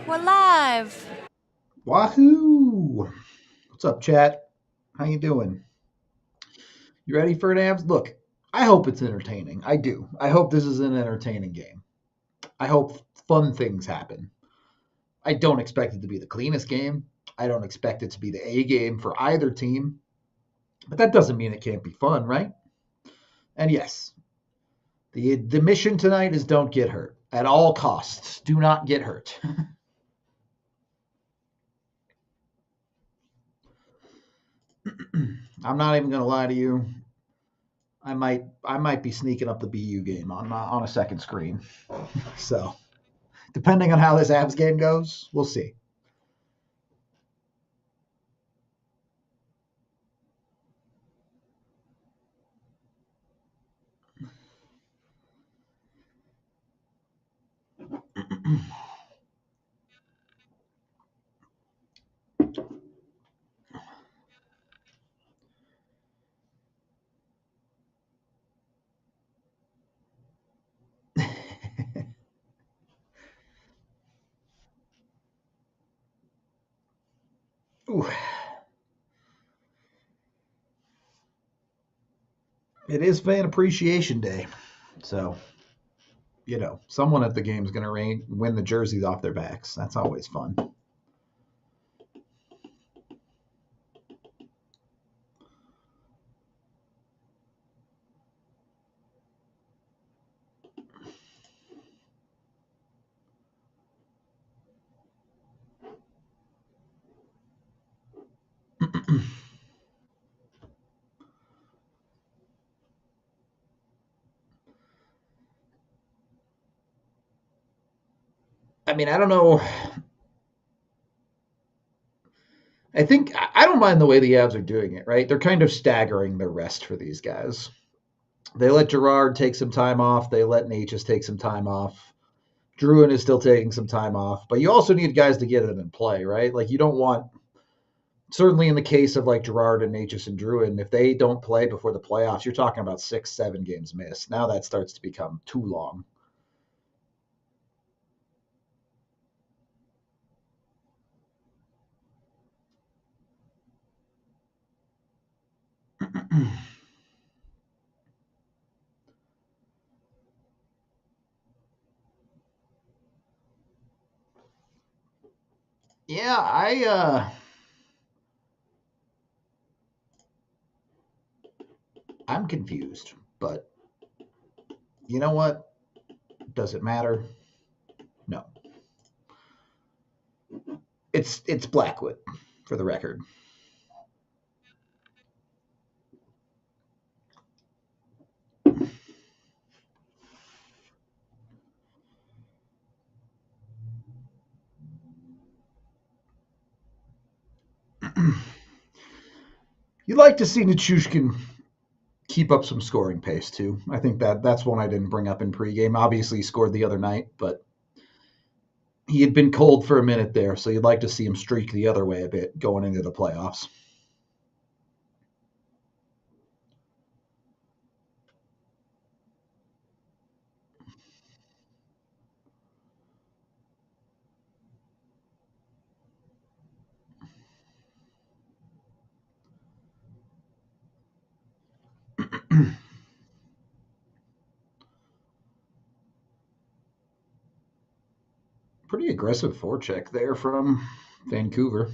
We're live. Wahoo! What's up, chat? How you doing? You ready for an abs? Look, I hope it's entertaining. I do. I hope this is an entertaining game. I hope fun things happen. I don't expect it to be the cleanest game. I don't expect it to be the A game for either team. But that doesn't mean it can't be fun, right? And yes, the mission tonight is don't get hurt. At all costs, do not get hurt. I'm not even going to lie to you. I might be sneaking up the BU game on a second screen. So depending on how this abs game goes, we'll see. Ooh. It is Fan Appreciation Day, so someone at the game is going to win the jerseys off their backs. That's always fun. I mean, I don't know. I think I don't mind the way the Avs are doing it, right? They're kind of staggering their rest for these guys. They let Gerard take some time off. They let Natchez take some time off. Druin is still taking some time off, but you also need guys to get it in play, right? Like you don't want, certainly in the case of like Gerard and Natchez and Druin, if they don't play before the playoffs, you're talking about 6, 7 games missed. Now that starts to become too long. Yeah, I'm confused, but you know what? Does it matter? No. It's Blackwood, for the record. You'd like to see Nichushkin keep up some scoring pace too. I think that's one I didn't bring up in pregame. Obviously, he scored the other night, but he had been cold for a minute there, so you'd like to see him streak the other way a bit going into the playoffs. Pretty aggressive forecheck there from Vancouver.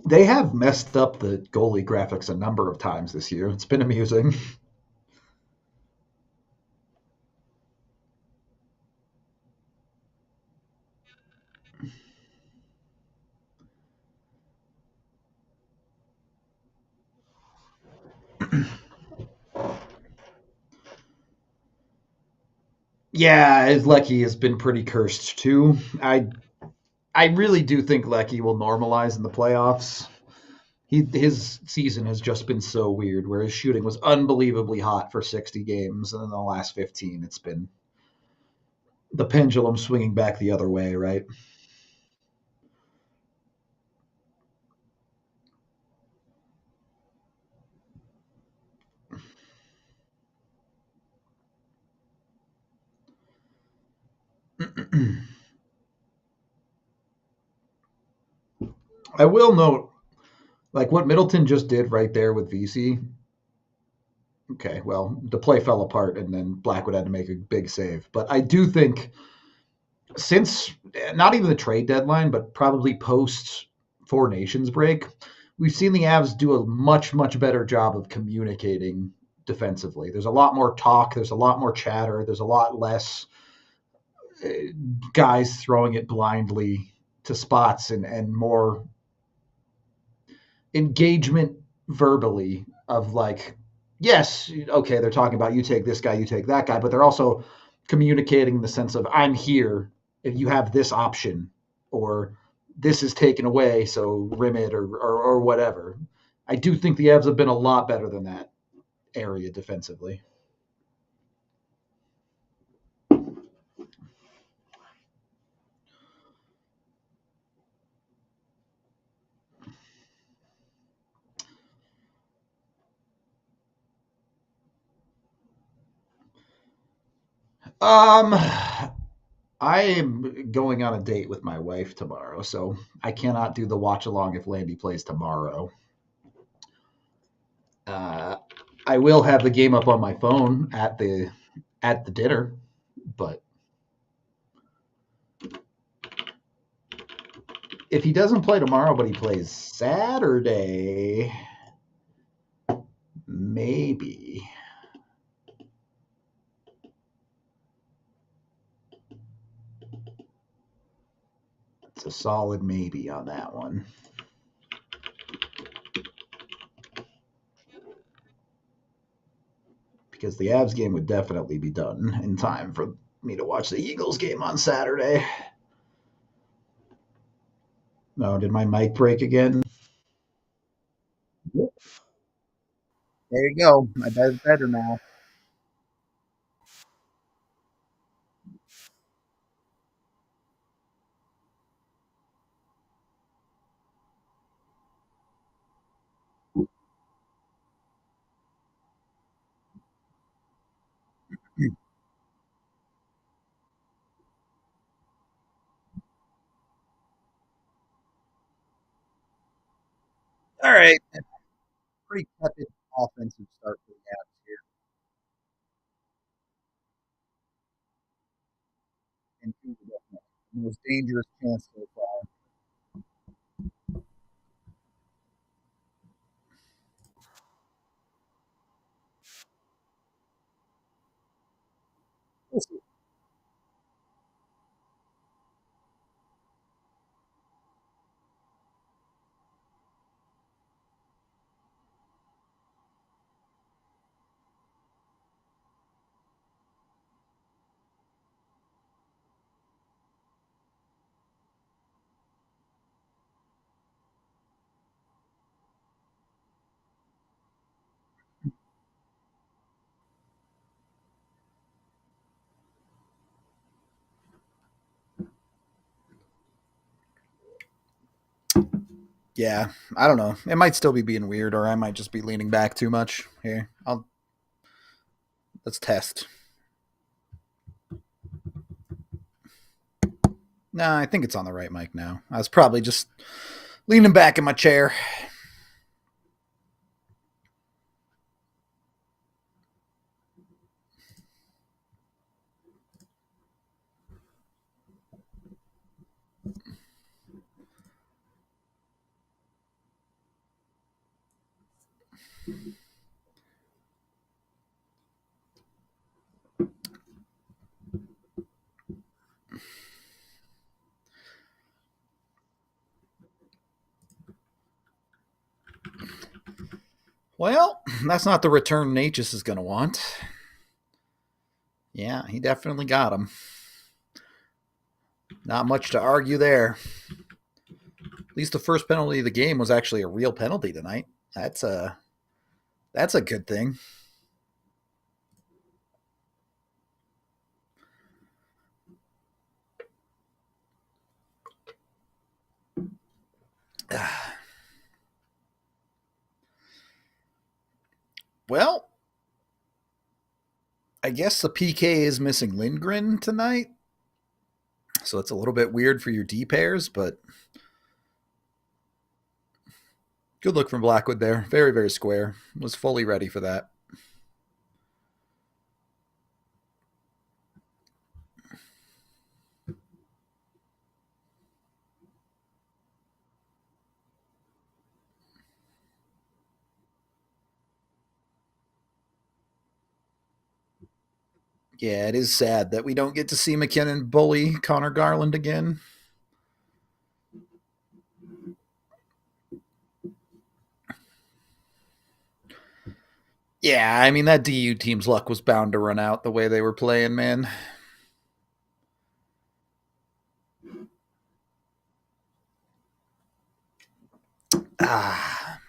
They have messed up the goalie graphics a number of times this year. It's been amusing. Yeah, Lecky has been pretty cursed too. I really do think Lecky will normalize in the playoffs. His season has just been so weird, where his shooting was unbelievably hot for 60 games, and in the last 15, it's been the pendulum swinging back the other way, right? I will note, like what Middleton just did right there with VC. Okay, well, the play fell apart, and then Blackwood had to make a big save. But I do think since not even the trade deadline, but probably post Four Nations break, we've seen the Avs do a much better job of communicating defensively. There's a lot more talk, there's a lot more chatter, there's a lot less uh, guys throwing it blindly to spots and more engagement verbally of like, yes, okay, they're talking about you take this guy, you take that guy, but they're also communicating in the sense of I'm here if you have this option or this is taken away, so rim it or whatever. I do think the Avs have been a lot better than that area defensively. Um, I am going on a date with my wife tomorrow, so I cannot do the watch along if Landy plays tomorrow. Uh, I will have the game up on my phone at the dinner, but if he doesn't play tomorrow, but he plays Saturday, maybe. It's a solid maybe on that one. Because the Avs game would definitely be done in time for me to watch the Eagles game on Saturday. No, did my mic break again? Yep. There you go. I bet it's better now. All right. Pretty tepid offensive start for the Avs here. And the most dangerous chance so far. We'll see. Yeah, I don't know. It might still be being weird, or I might just be leaning back too much. Here, let's test. Nah, I think it's on the right mic now. I was probably just leaning back in my chair. Well, that's not the return Natchez is going to want. Yeah, he definitely got him. Not much to argue there. At least the first penalty of the game was actually a real penalty tonight. That's a good thing. Well, I guess the PK is missing Lindgren tonight. So it's a little bit weird for your D pairs, but good look from Blackwood there. Very, very square. Was fully ready for that. Yeah, it is sad that we don't get to see McKinnon bully Connor Garland again. Yeah, I mean, that DU team's luck was bound to run out the way they were playing, man. Ah.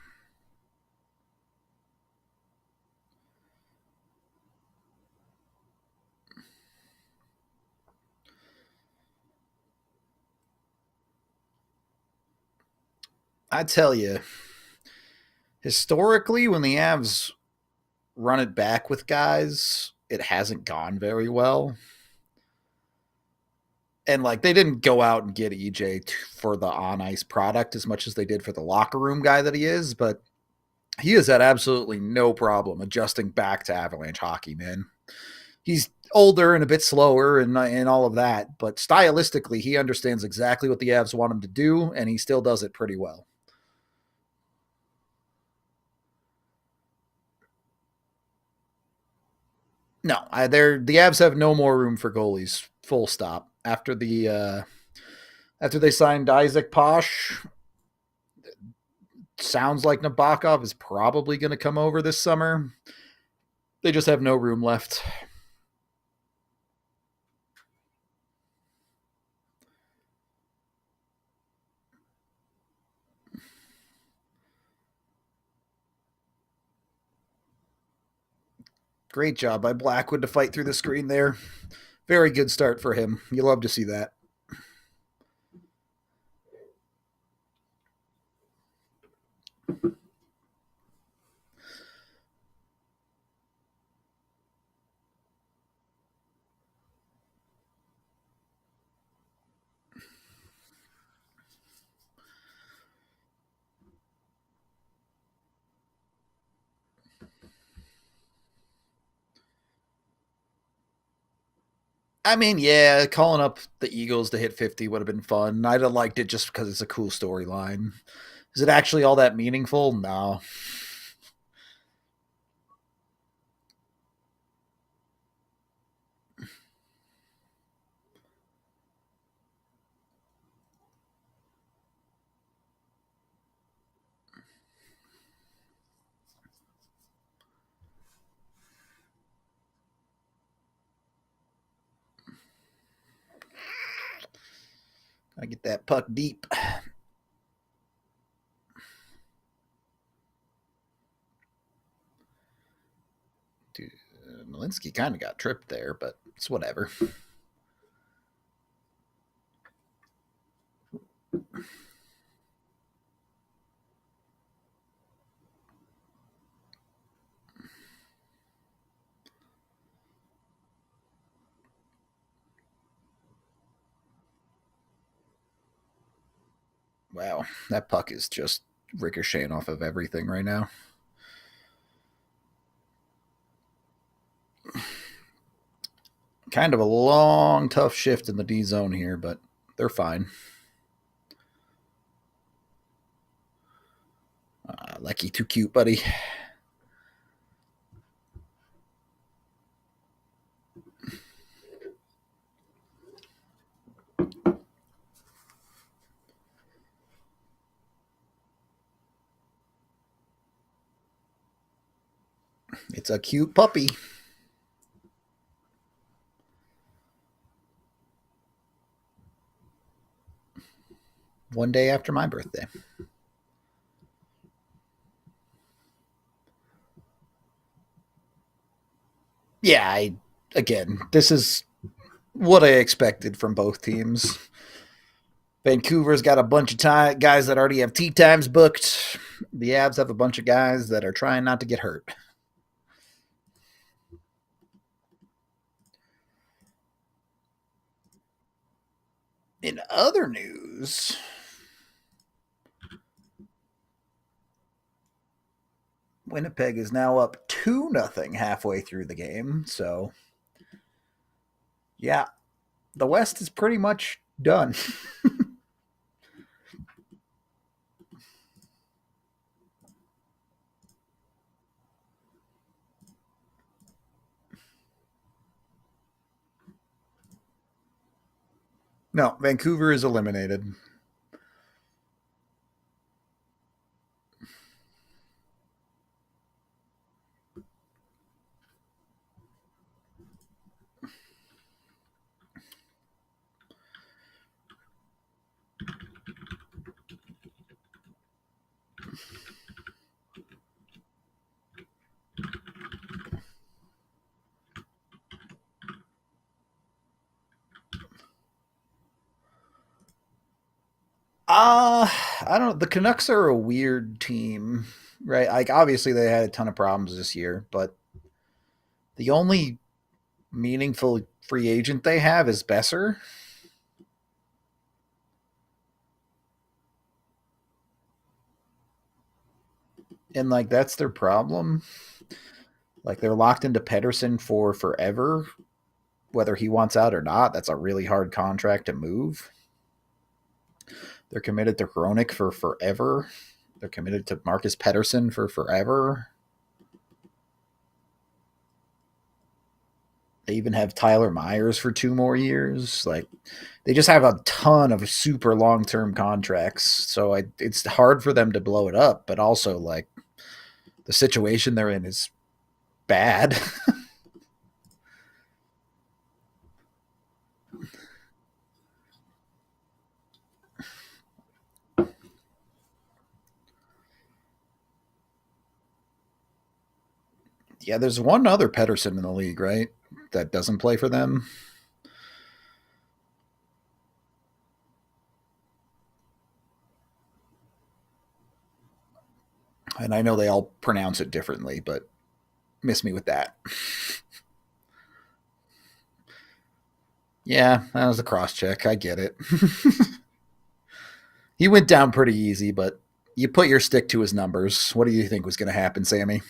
I tell you, historically, when the Avs run it back with guys, it hasn't gone very well. And like they didn't go out and get EJ for the on ice product as much as they did for the locker room guy that he is, but he has had absolutely no problem adjusting back to Avalanche hockey, man. He's older and a bit slower and all of that, but stylistically, he understands exactly what the Avs want him to do, and he still does it pretty well. No, the Avs have no more room for goalies. Full stop. After they signed Isaac Posh, sounds like Nabokov is probably going to come over this summer. They just have no room left. Great job by Blackwood to fight through the screen there. Very good start for him. You love to see that. I mean, yeah, calling up the Eagles to hit 50 would have been fun. I'd have liked it just because it's a cool storyline. Is it actually all that meaningful? No. I get that puck deep. Dude, Malinsky kind of got tripped there, but it's whatever. Wow, that puck is just ricocheting off of everything right now. Kind of a long, tough shift in the D zone here, but they're fine. Lecky, too cute, buddy. It's a cute puppy. One day after my birthday. Yeah, again, this is what I expected from both teams. Vancouver's got a bunch of guys that already have tee times booked. The Avs have a bunch of guys that are trying not to get hurt. In other news, Winnipeg is now up 2-0 halfway through the game. So, yeah, the West is pretty much done. No, Vancouver is eliminated. I don't know. The Canucks are a weird team, right? Like, obviously, they had a ton of problems this year, but the only meaningful free agent they have is Besser. And, like, that's their problem. Like, they're locked into Pedersen for forever, whether he wants out or not. That's a really hard contract to move. They're committed to Hronik for forever. They're committed to Marcus Pedersen for forever. They even have Tyler Myers for 2 more years. Like, they just have a ton of super long-term contracts. So it's hard for them to blow it up, but also, like, the situation they're in is bad. Yeah, there's one other Pedersen in the league, right? That doesn't play for them. And I know they all pronounce it differently, but miss me with that. Yeah, that was a cross check. I get it. He went down pretty easy, but you put your stick to his numbers. What do you think was going to happen, Sammy?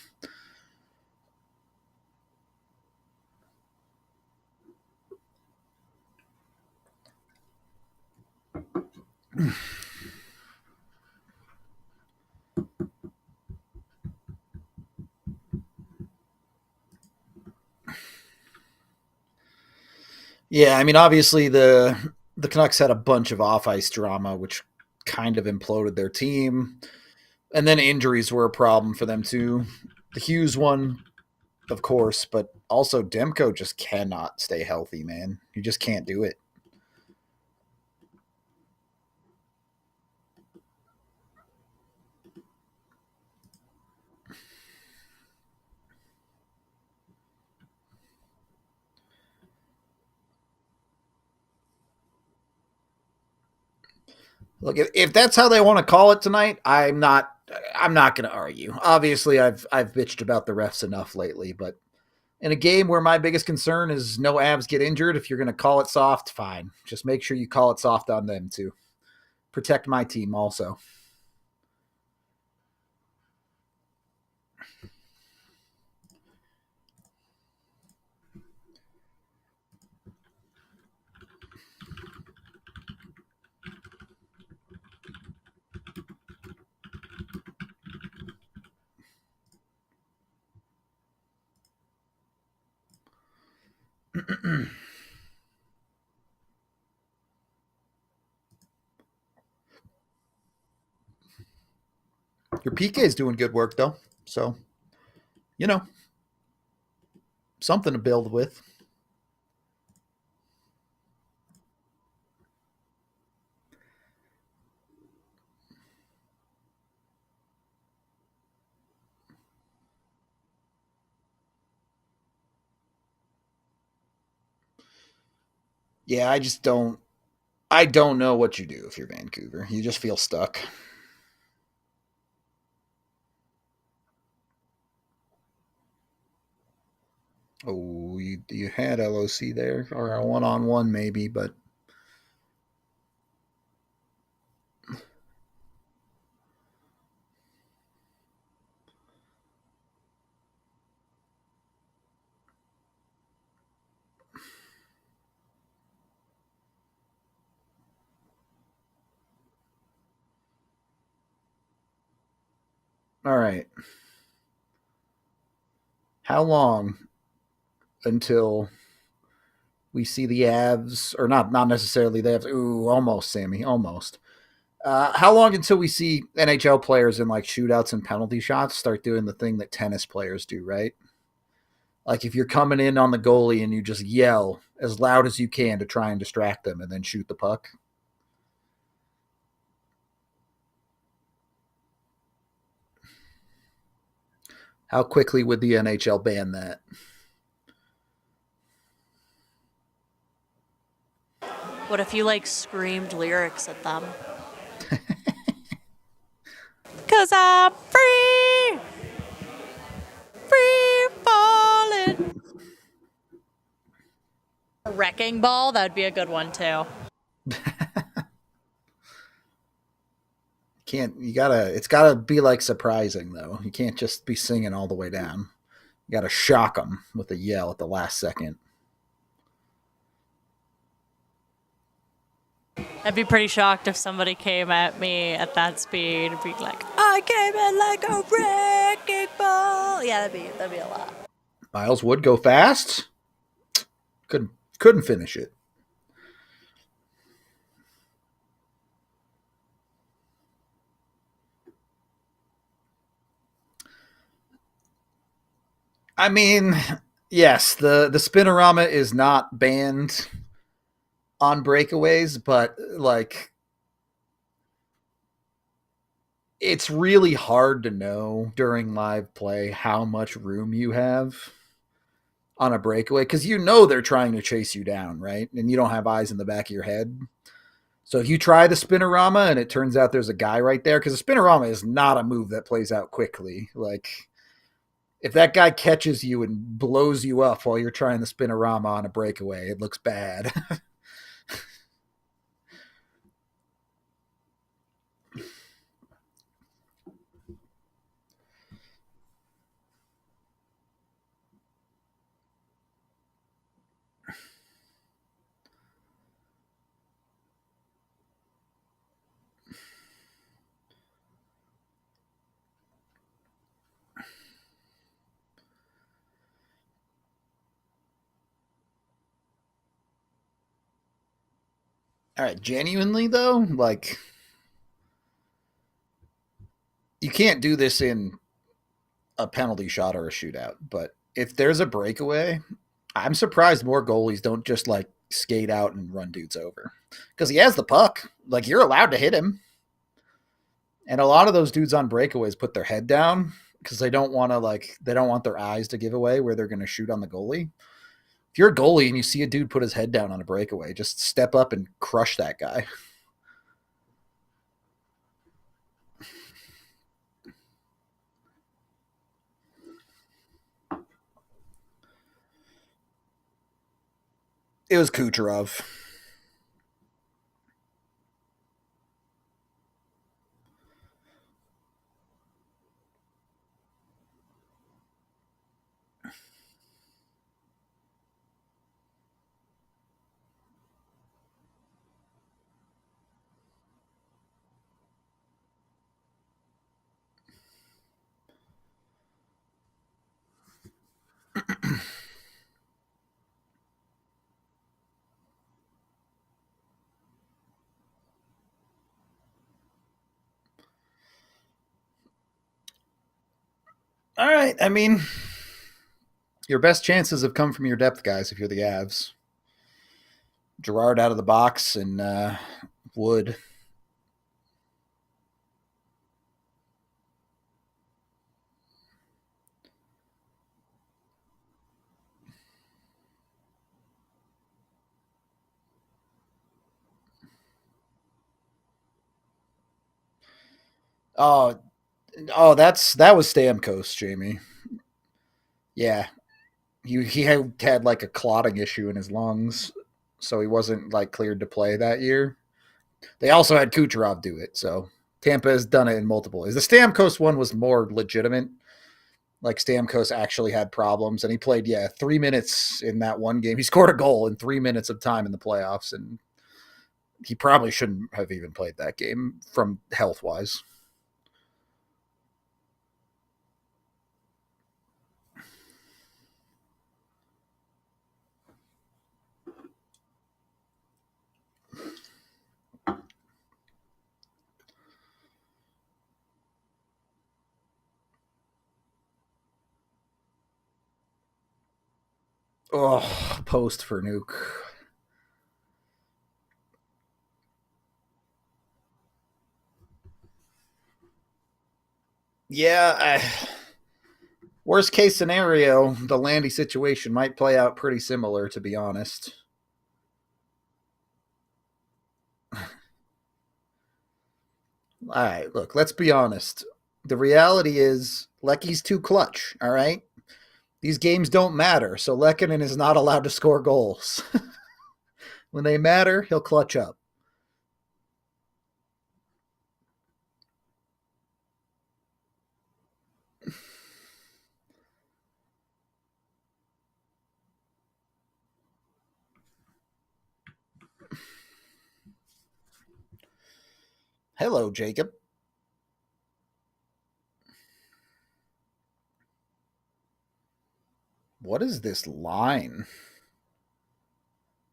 Yeah, I mean, obviously the Canucks had a bunch of off ice drama, which kind of imploded their team, and then injuries were a problem for them too. The Hughes one, of course, but also Demko just cannot stay healthy, man. You just can't do it. Look, if that's how they want to call it tonight, I'm not going to argue. Obviously, I've bitched about the refs enough lately, but in a game where my biggest concern is no abs get injured, if you're going to call it soft, fine. Just make sure you call it soft on them too. Protect my team also. Your PK is doing good work though, so you know something to build with. Yeah, I just don't. I don't know what you do if you're Vancouver. You just feel stuck. Oh, you had LOC there or a one-on-one maybe, but All right. How long until we see the Avs, or not necessarily the Avs? Ooh, almost, Sammy, almost. How long until we see NHL players in like shootouts and penalty shots start doing the thing that tennis players do, right? Like if you're coming in on the goalie and you just yell as loud as you can to try and distract them and then shoot the puck. How quickly would the NHL ban that? What if you like screamed lyrics at them? 'Cause I'm free, free falling. A wrecking ball, that would be a good one too. It's gotta be like surprising though. You can't just be singing all the way down. You gotta shock them with a yell at the last second. I'd be pretty shocked if somebody came at me at that speed and be like, I came in like a wrecking ball. Yeah, that'd be a lot. Miles Wood go fast. Couldn't finish it. I mean, yes, the spinorama is not banned on breakaways, but like it's really hard to know during live play how much room you have on a breakaway because you know they're trying to chase you down, right? And you don't have eyes in the back of your head. So if you try the spinorama and it turns out there's a guy right there, because a spinorama is not a move that plays out quickly. Like if that guy catches you and blows you up while you're trying the spinorama on a breakaway, it looks bad. All right, genuinely though, like you can't do this in a penalty shot or a shootout, but if there's a breakaway, I'm surprised more goalies don't just like skate out and run dudes over because he has the puck. Like you're allowed to hit him, and a lot of those dudes on breakaways put their head down because they don't want their eyes to give away where they're going to shoot on the goalie. If you're a goalie and you see a dude put his head down on a breakaway, just step up and crush that guy. It was Kucherov. All right. I mean, your best chances have come from your depth guys if you're the Avs. Gerard out of the box and Wood. Oh, that was Stamkos, Jamie. Yeah, he had like a clotting issue in his lungs, so he wasn't like cleared to play that year. They also had Kucherov do it, so Tampa has done it in multiple ways. The Stamkos one was more legitimate. Like Stamkos actually had problems, and he played 3 minutes in that one game. He scored a goal in 3 minutes of time in the playoffs, and he probably shouldn't have even played that game from health wise. Oh, post for Nuke. Yeah, worst case scenario, the Landy situation might play out pretty similar, to be honest. All right, look, let's be honest. The reality is Lecky's too clutch, all right? These games don't matter, so Lehkonen is not allowed to score goals. When they matter, he'll clutch up. Hello, Jacob. What is this line?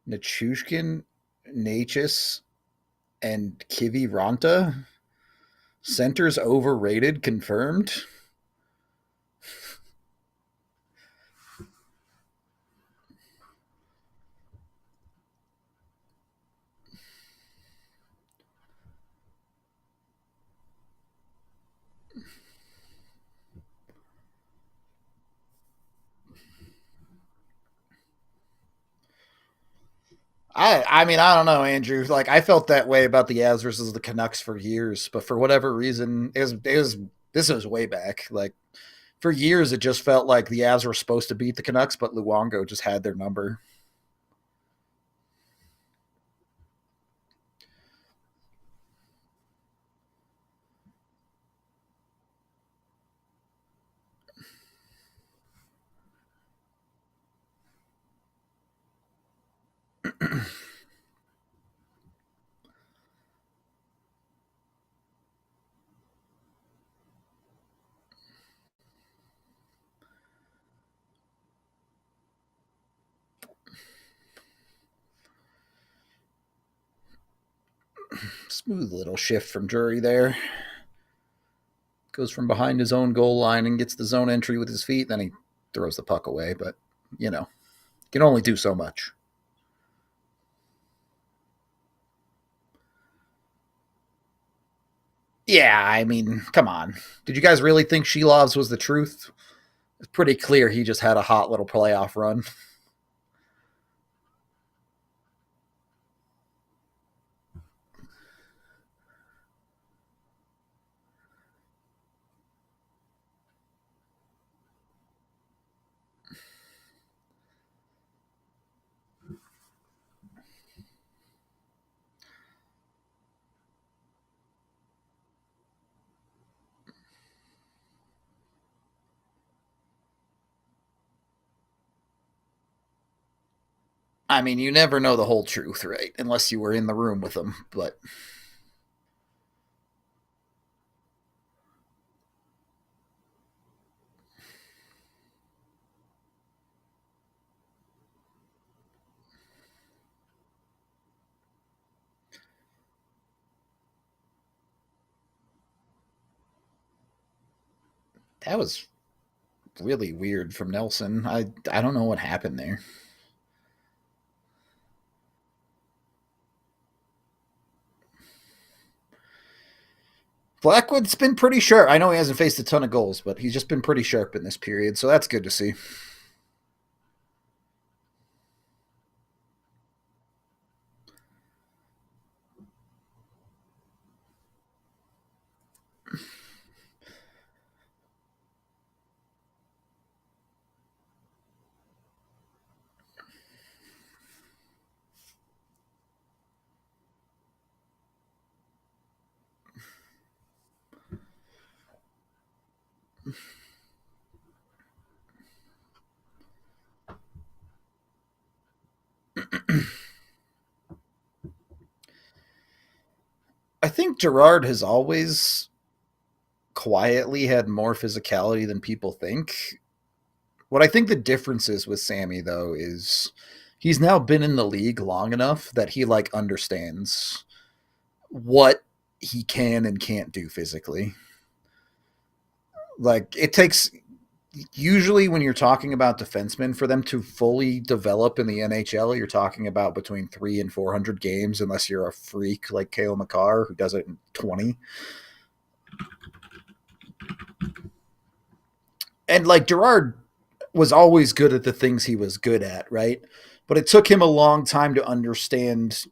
Nichushkin, Nachis, and Kiviranta? Centers overrated, confirmed? I mean, I don't know, Andrew. Like, I felt that way about the Avs versus the Canucks for years, but for whatever reason, this was way back. Like, for years, it just felt like the Avs were supposed to beat the Canucks, but Luongo just had their number. Smooth little shift from Drury there. Goes from behind his own goal line and gets the zone entry with his feet. Then he throws the puck away, but, you know, can only do so much. Yeah, I mean, come on. Did you guys really think Shilovs was the truth? It's pretty clear he just had a hot little playoff run. I mean, you never know the whole truth, right? Unless you were in the room with him, but that was really weird from Nelson. I don't know what happened there. Blackwood's been pretty sharp. I know he hasn't faced a ton of goals, but he's just been pretty sharp in this period, so that's good to see. I think Gerard has always quietly had more physicality than people think. What I think the difference is with Sammy, though, is he's now been in the league long enough that he like understands what he can and can't do physically. Like, it takes usually when you're talking about defensemen, for them to fully develop in the NHL, you're talking about between 300 and 400 games, unless you're a freak like Cale Makar, who does it in 20. And like Gerard was always good at the things he was good at, right? But it took him a long time to understand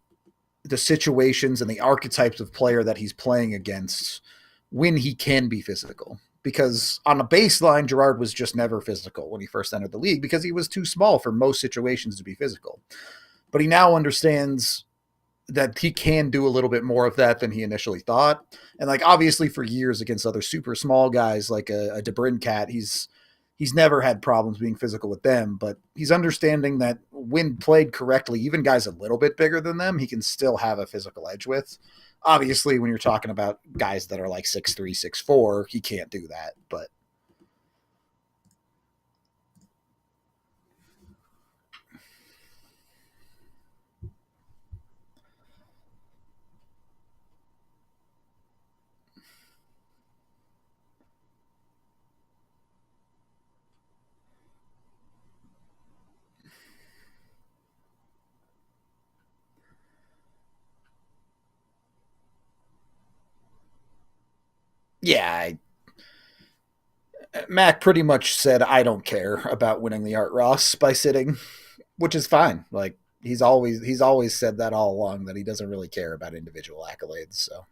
the situations and the archetypes of player that he's playing against when he can be physical. Because on a baseline, Gerard was just never physical when he first entered the league because he was too small for most situations to be physical. But he now understands that he can do a little bit more of that than he initially thought. And like obviously for years against other super small guys like a DeBrincat, he's never had problems being physical with them, but he's understanding that when played correctly, even guys a little bit bigger than them, he can still have a physical edge with. Obviously, when you're talking about guys that are like 6'3", 6'4", he can't do that, but yeah, Mac pretty much said, I don't care about winning the Art Ross by sitting, which is fine. Like he's always said that all along, that he doesn't really care about individual accolades. So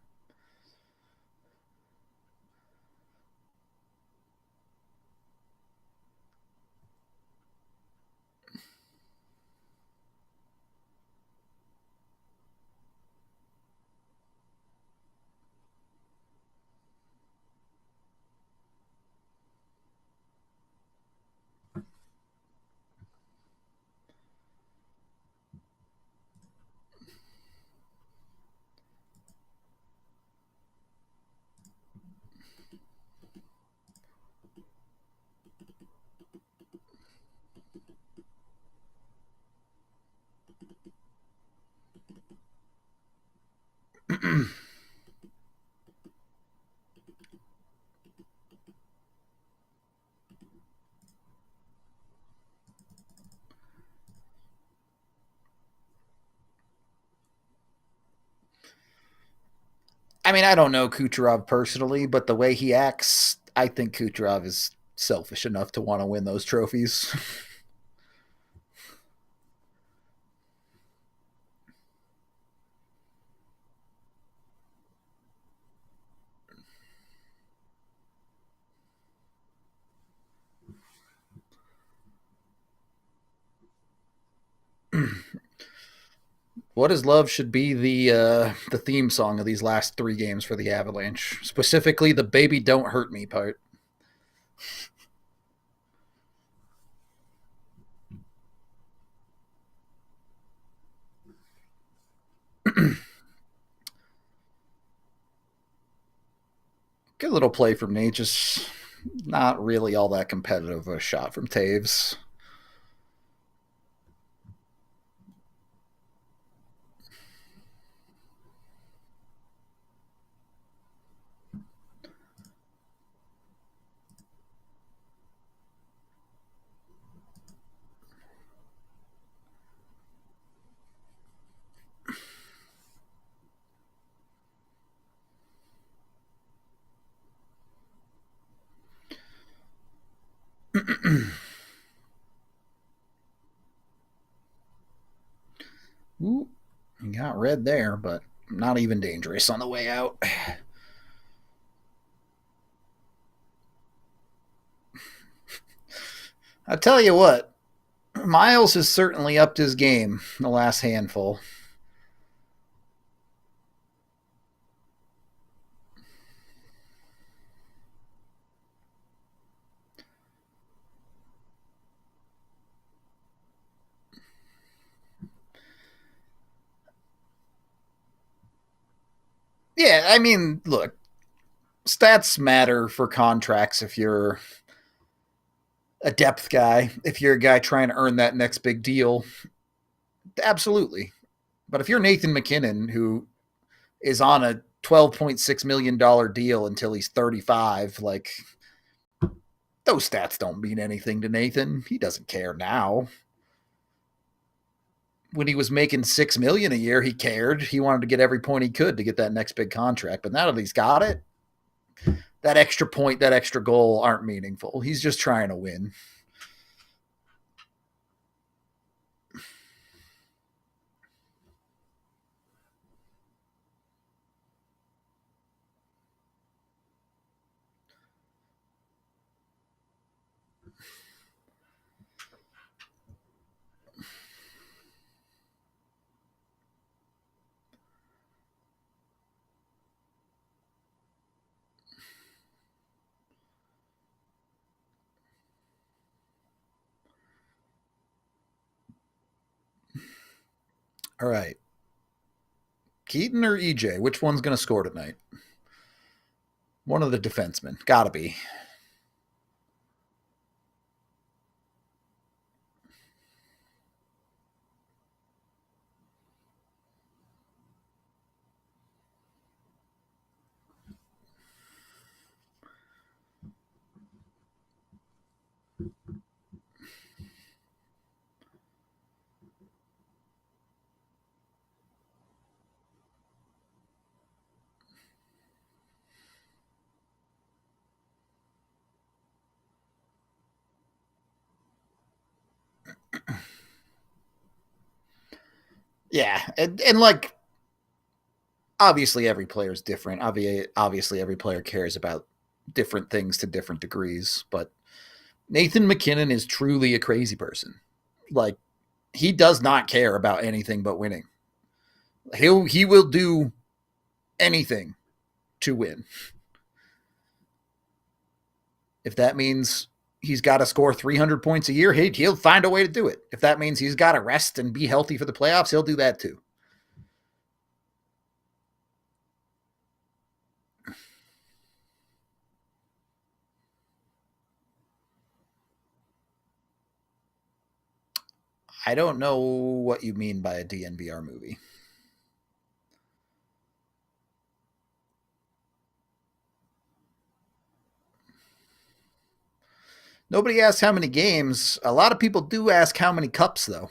I mean, I don't know Kucherov personally, but the way he acts, I think Kucherov is selfish enough to want to win those trophies. What is love should be the theme song of these last 3 games for the Avalanche, specifically the "Baby Don't Hurt Me" part. Good little play from Nate, just not really all that competitive a shot from Taves. Ooh, he got red there, but not even dangerous on the way out. I tell you what, Miles has certainly upped his game the last handful. Yeah, I mean, look, stats matter for contracts if you're a depth guy, if you're a guy trying to earn that next big deal. Absolutely. But if you're Nathan MacKinnon, who is on a $12.6 million deal until he's 35, like, Those stats don't mean anything to Nathan. He doesn't care now. When he was making $6 million a year, he cared. He wanted to get every point he could to get that next big contract. But now that he's got it, that extra point, that extra goal aren't meaningful. He's just trying to win. All right. Keaton or EJ? Which one's going to score tonight? One of the defensemen. Gotta be. Yeah, and like, obviously every player is different. Obviously every player cares about different things to different degrees, but Nathan MacKinnon is truly a crazy person. Like, he does not care about anything but winning. He will do anything to win. If that means he's got to score 300 points a year, he'll find a way to do it. If that means he's got to rest and be healthy for the playoffs, he'll do that too. I don't know what you mean by a DNVR movie. Nobody asks how many games. A lot of people do ask how many cups, though.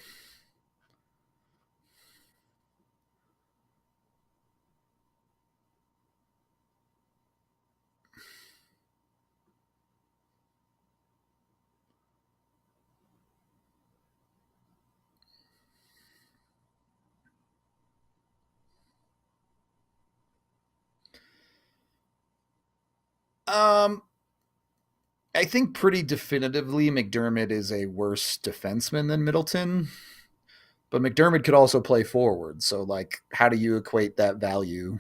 I think pretty definitively McDermott is a worse defenseman than Middleton. But McDermott could also play forward. So, like, how do you equate that value?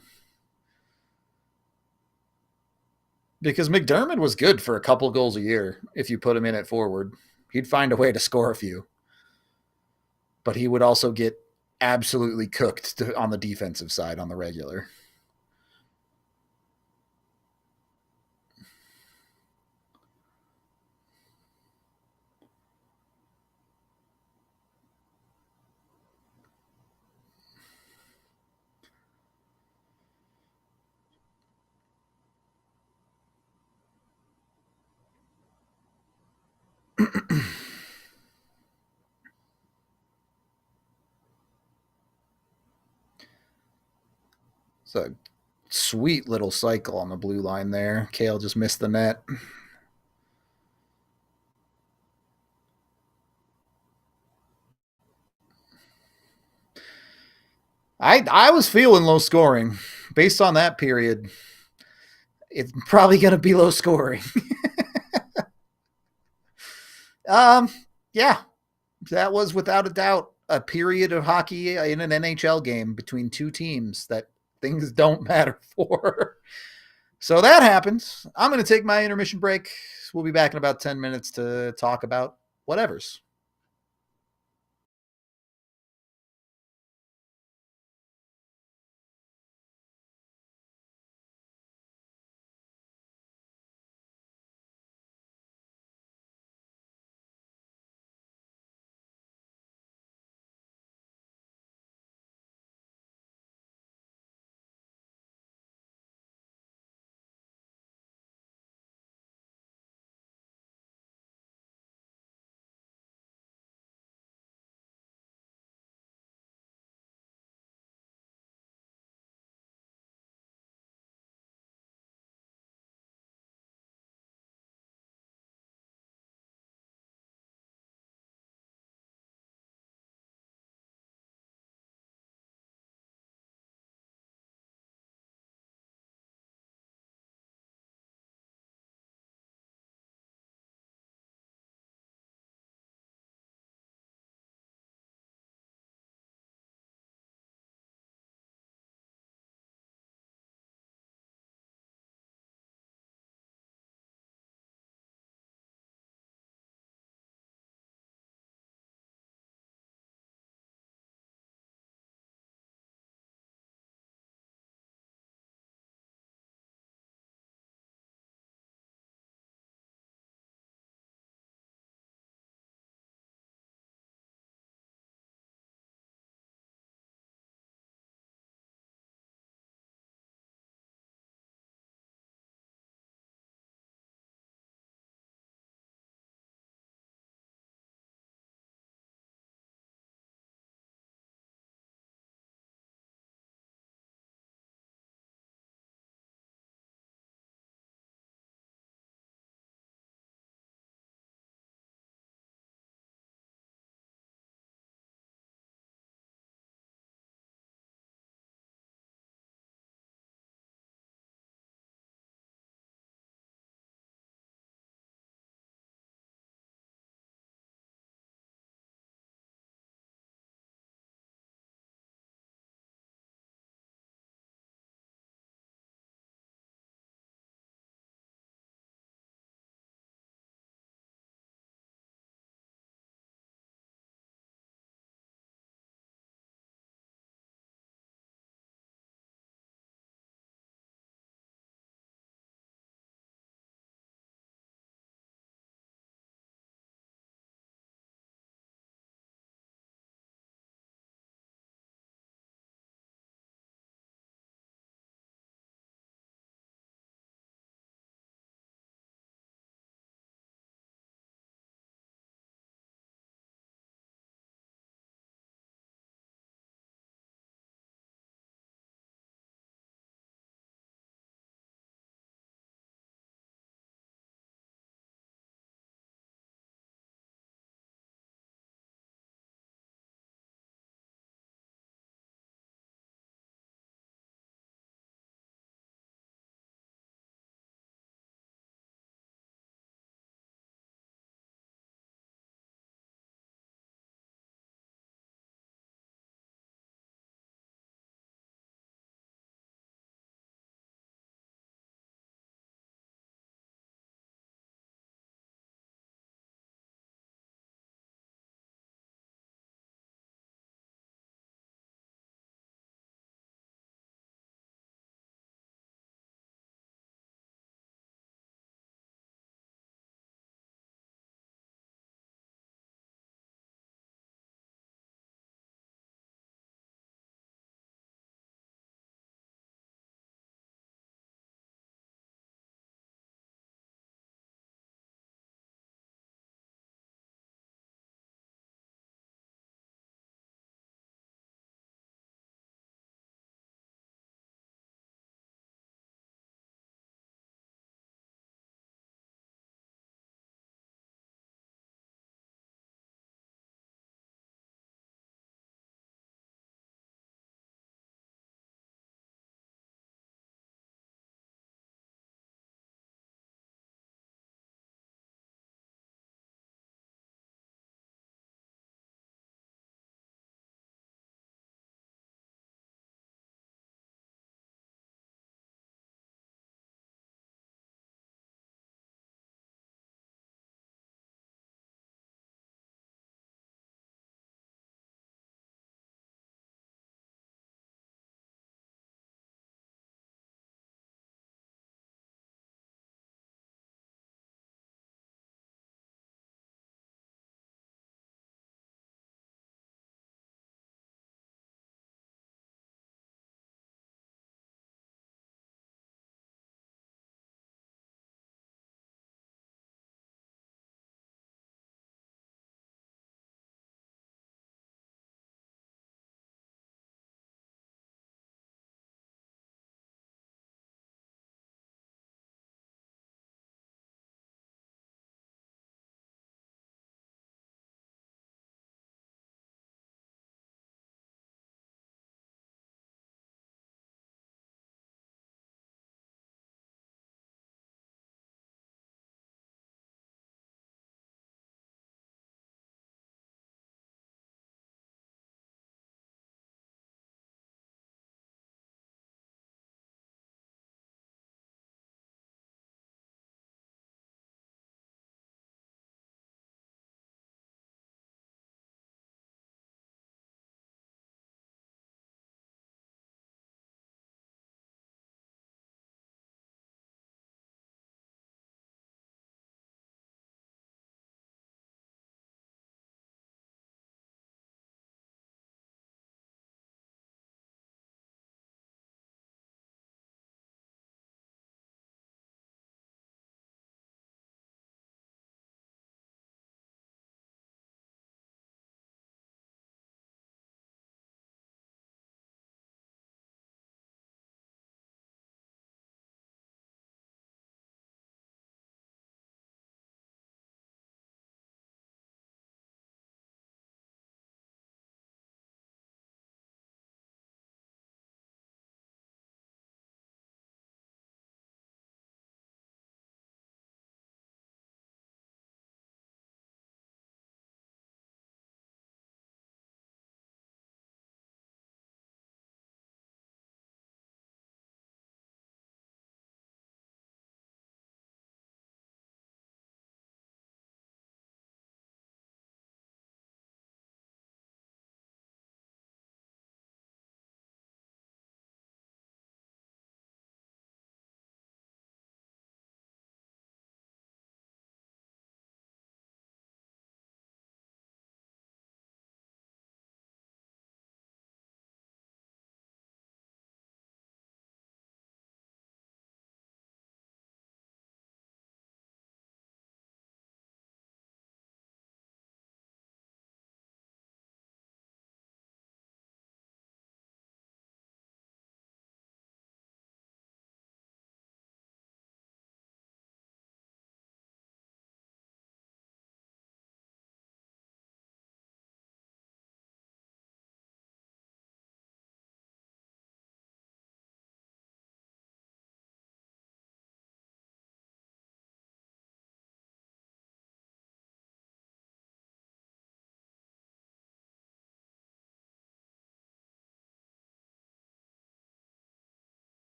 Because McDermott was good for a couple goals a year if you put him in at forward. He'd find a way to score a few. But he would also get absolutely cooked on the defensive side on the regular. It's a sweet little cycle on the blue line there. Kale just missed the net. I was feeling low scoring. Based on that period, it's probably going to be low scoring. Yeah, that was without a doubt a period of hockey in an NHL game between two teams that things don't matter for. So that happens. I'm going to take my intermission break. We'll be back in about 10 minutes to talk about whatevers.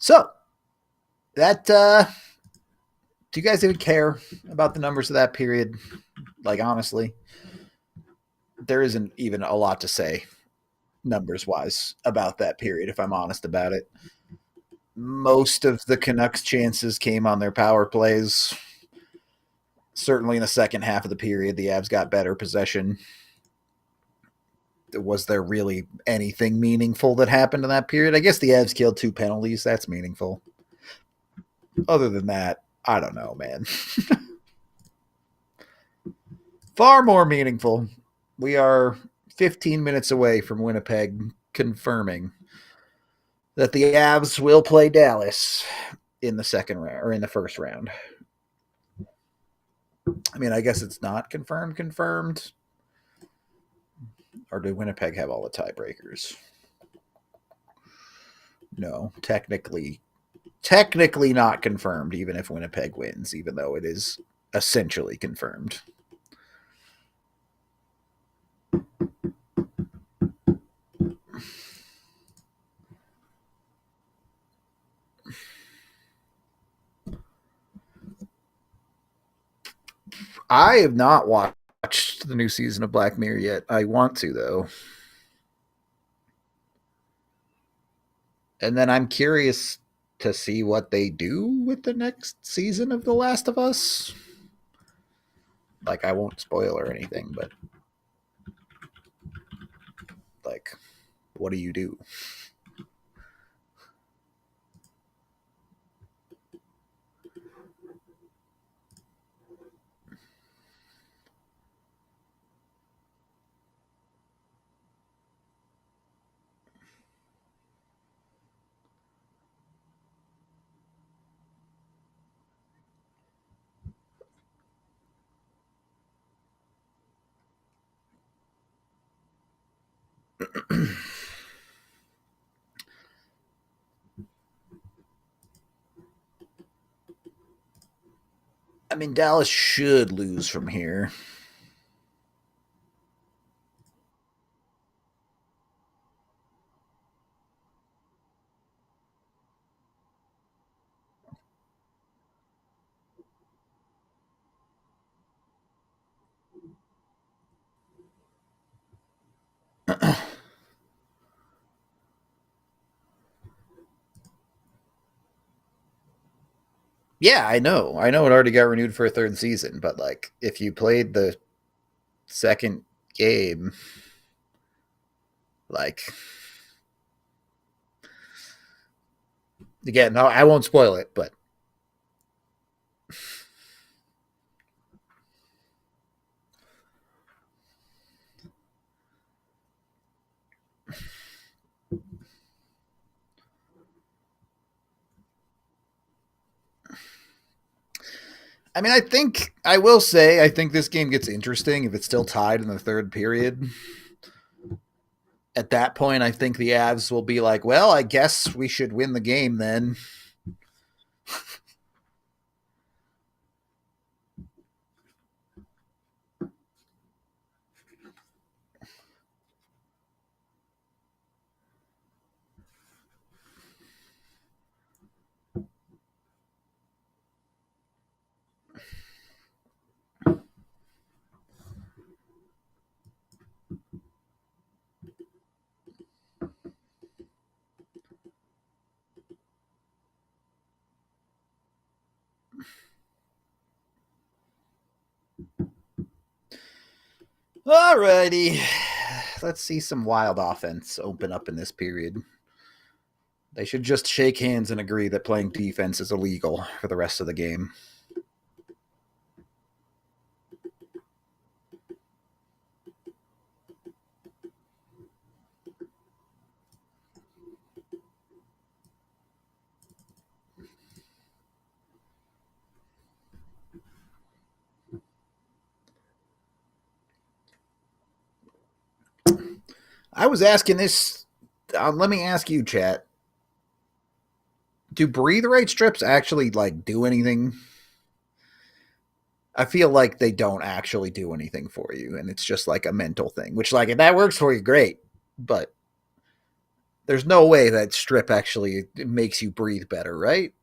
So that do you guys even care about the numbers of that period? Like, honestly, there isn't even a lot to say numbers wise about that period, if I'm honest about it. Most of the Canucks' chances came on their power plays. Certainly in the second half of the period, the Avs got better possession. Was there really anything meaningful that happened in that period? I guess the Avs killed 2 penalties. That's meaningful. Other than that, I don't know, man. Far more meaningful. We are 15 minutes away from Winnipeg confirming that the Avs will play Dallas in the second round or in the first round. I mean, I guess it's not confirmed. Or do Winnipeg have all the tiebreakers? No, technically not confirmed, even if Winnipeg wins, even though it is essentially confirmed. I have not watched the new season of Black Mirror yet. I want to, though. And then I'm curious to see what they do with the next season of The Last of Us. Like, I won't spoil or anything, but like, what do you do? I mean, Dallas should lose from here. Yeah, I know. I know it already got renewed for a third season, but like, if you played the second game, like, again, no, I won't spoil it, but I mean, I will say, I think this game gets interesting if it's still tied in the third period. At that point, I think the Avs will be like, well, I guess we should win the game then. Alrighty. Let's see some wild offense open up in this period. They should just shake hands and agree that playing defense is illegal for the rest of the game. I was asking this. Let me ask you, chat. Do breathe right strips actually like do anything? I feel like they don't actually do anything for you, and it's just like a mental thing. Which, like, if that works for you, great. But There's no way that strip actually makes you breathe better, right?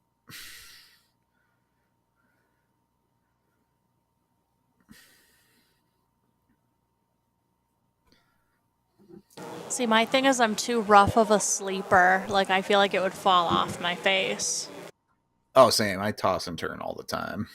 See, my thing is I'm too rough of a sleeper. Like, I feel like it would fall off my face. Oh, same. I toss and turn all the time.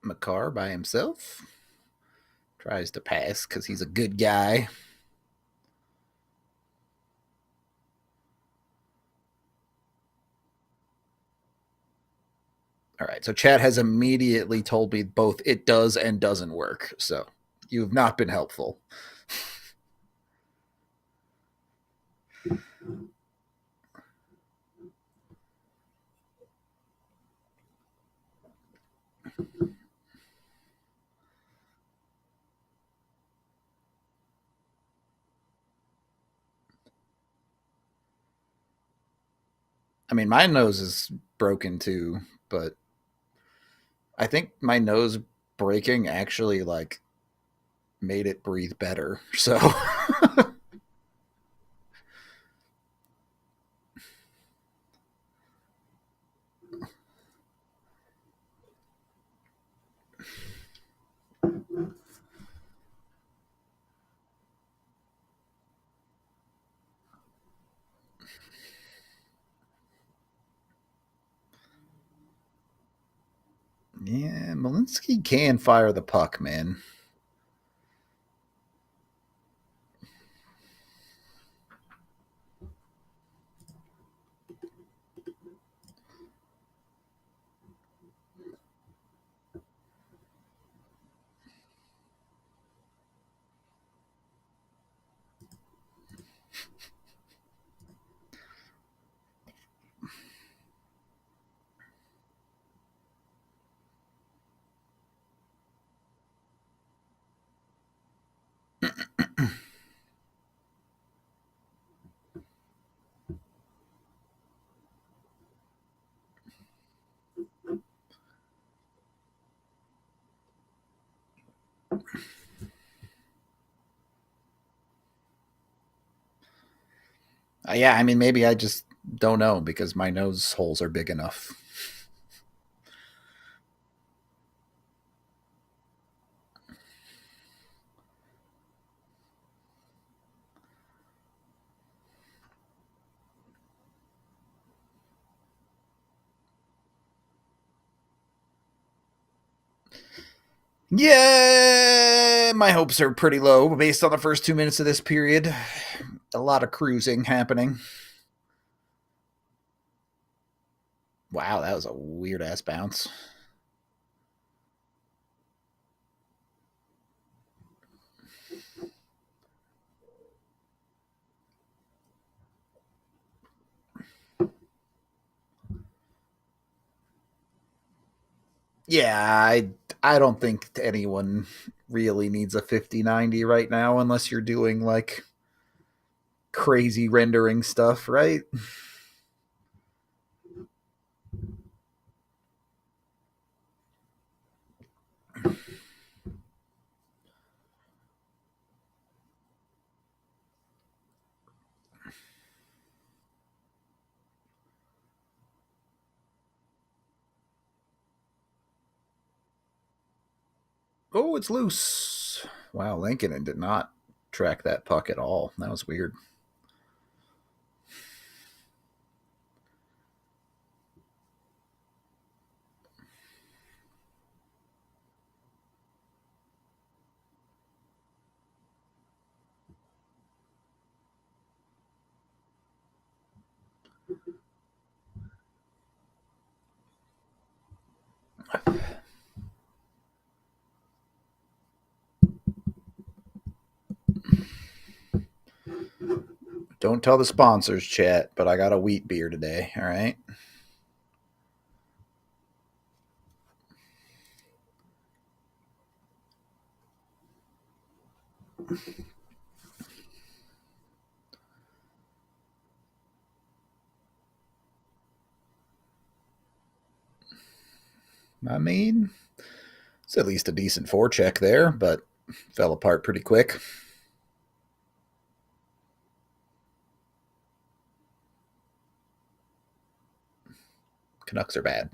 Makar by himself tries to pass because he's a good guy. All right, so chat has immediately told me both it does and doesn't work. So you have not been helpful. I mean, my nose is broken too, but I think my nose breaking actually like made it breathe better. So yeah, Malinsky can fire the puck, man. Yeah, I mean, maybe I just don't know because my nose holes are big enough. Yeah, my hopes are pretty low based on the first 2 minutes of this period. A lot of cruising happening. Wow, that was a weird ass bounce. Yeah, I don't think anyone really needs a 50-90 right now unless you're doing like crazy rendering stuff, right? Oh, it's loose. Wow, Lincoln did not track that puck at all. That was weird. Don't tell the sponsors, chat, but I got a wheat beer today, all right? I mean, it's at least a decent forecheck there, but fell apart pretty quick. Canucks are bad.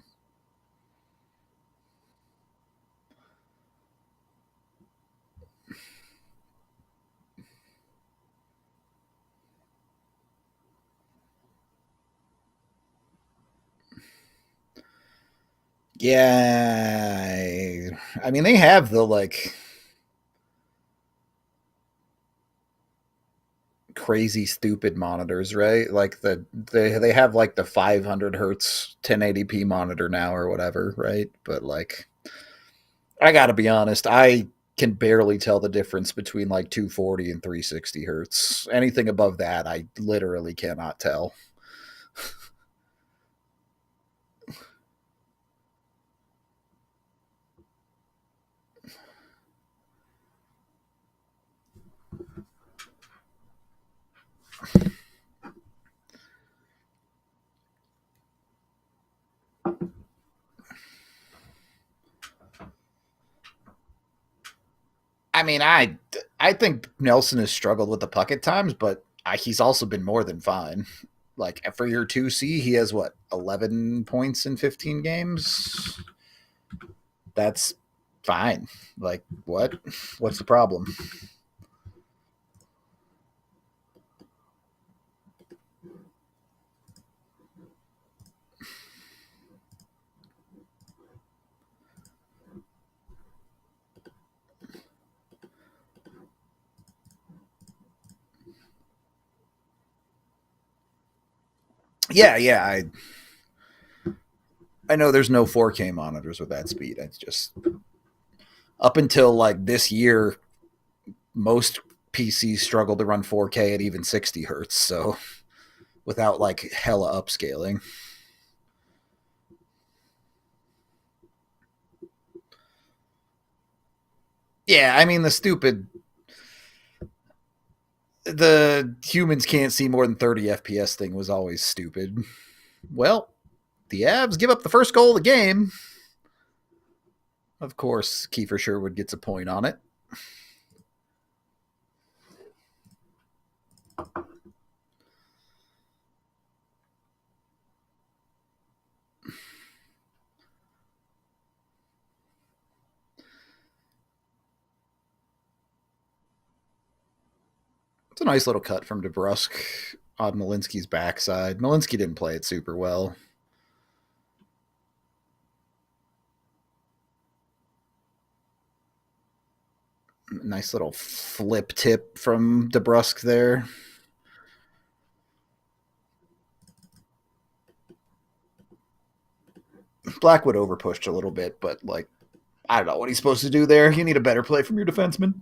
Yeah, I mean, they have the like crazy stupid monitors, right? Like they have like the 500 hertz 1080p monitor now or whatever, right? But like, I gotta be honest, I can barely tell the difference between like 240 and 360 hertz. Anything above that, I literally cannot tell. I mean, I think Nelson has struggled with the puck at times, but he's also been more than fine. Like for your 2C, he has what, 11 points in 15 games? That's fine. Like what? What's the problem? Yeah, I know there's no 4K monitors with that speed. It's just up until like this year, most PCs struggle to run 4K at even 60 hertz. So without like hella upscaling. Yeah, I mean the humans can't see more than 30 FPS thing was always stupid. Well, the Avs give up the first goal of the game. Of course, Kiefer Sherwood gets a point on it. It's a nice little cut from DeBrusk on Malinsky's backside. Malinsky didn't play it super well. Nice little flip tip from DeBrusk there. Blackwood overpushed a little bit, but like, I don't know what he's supposed to do there. You need a better play from your defenseman.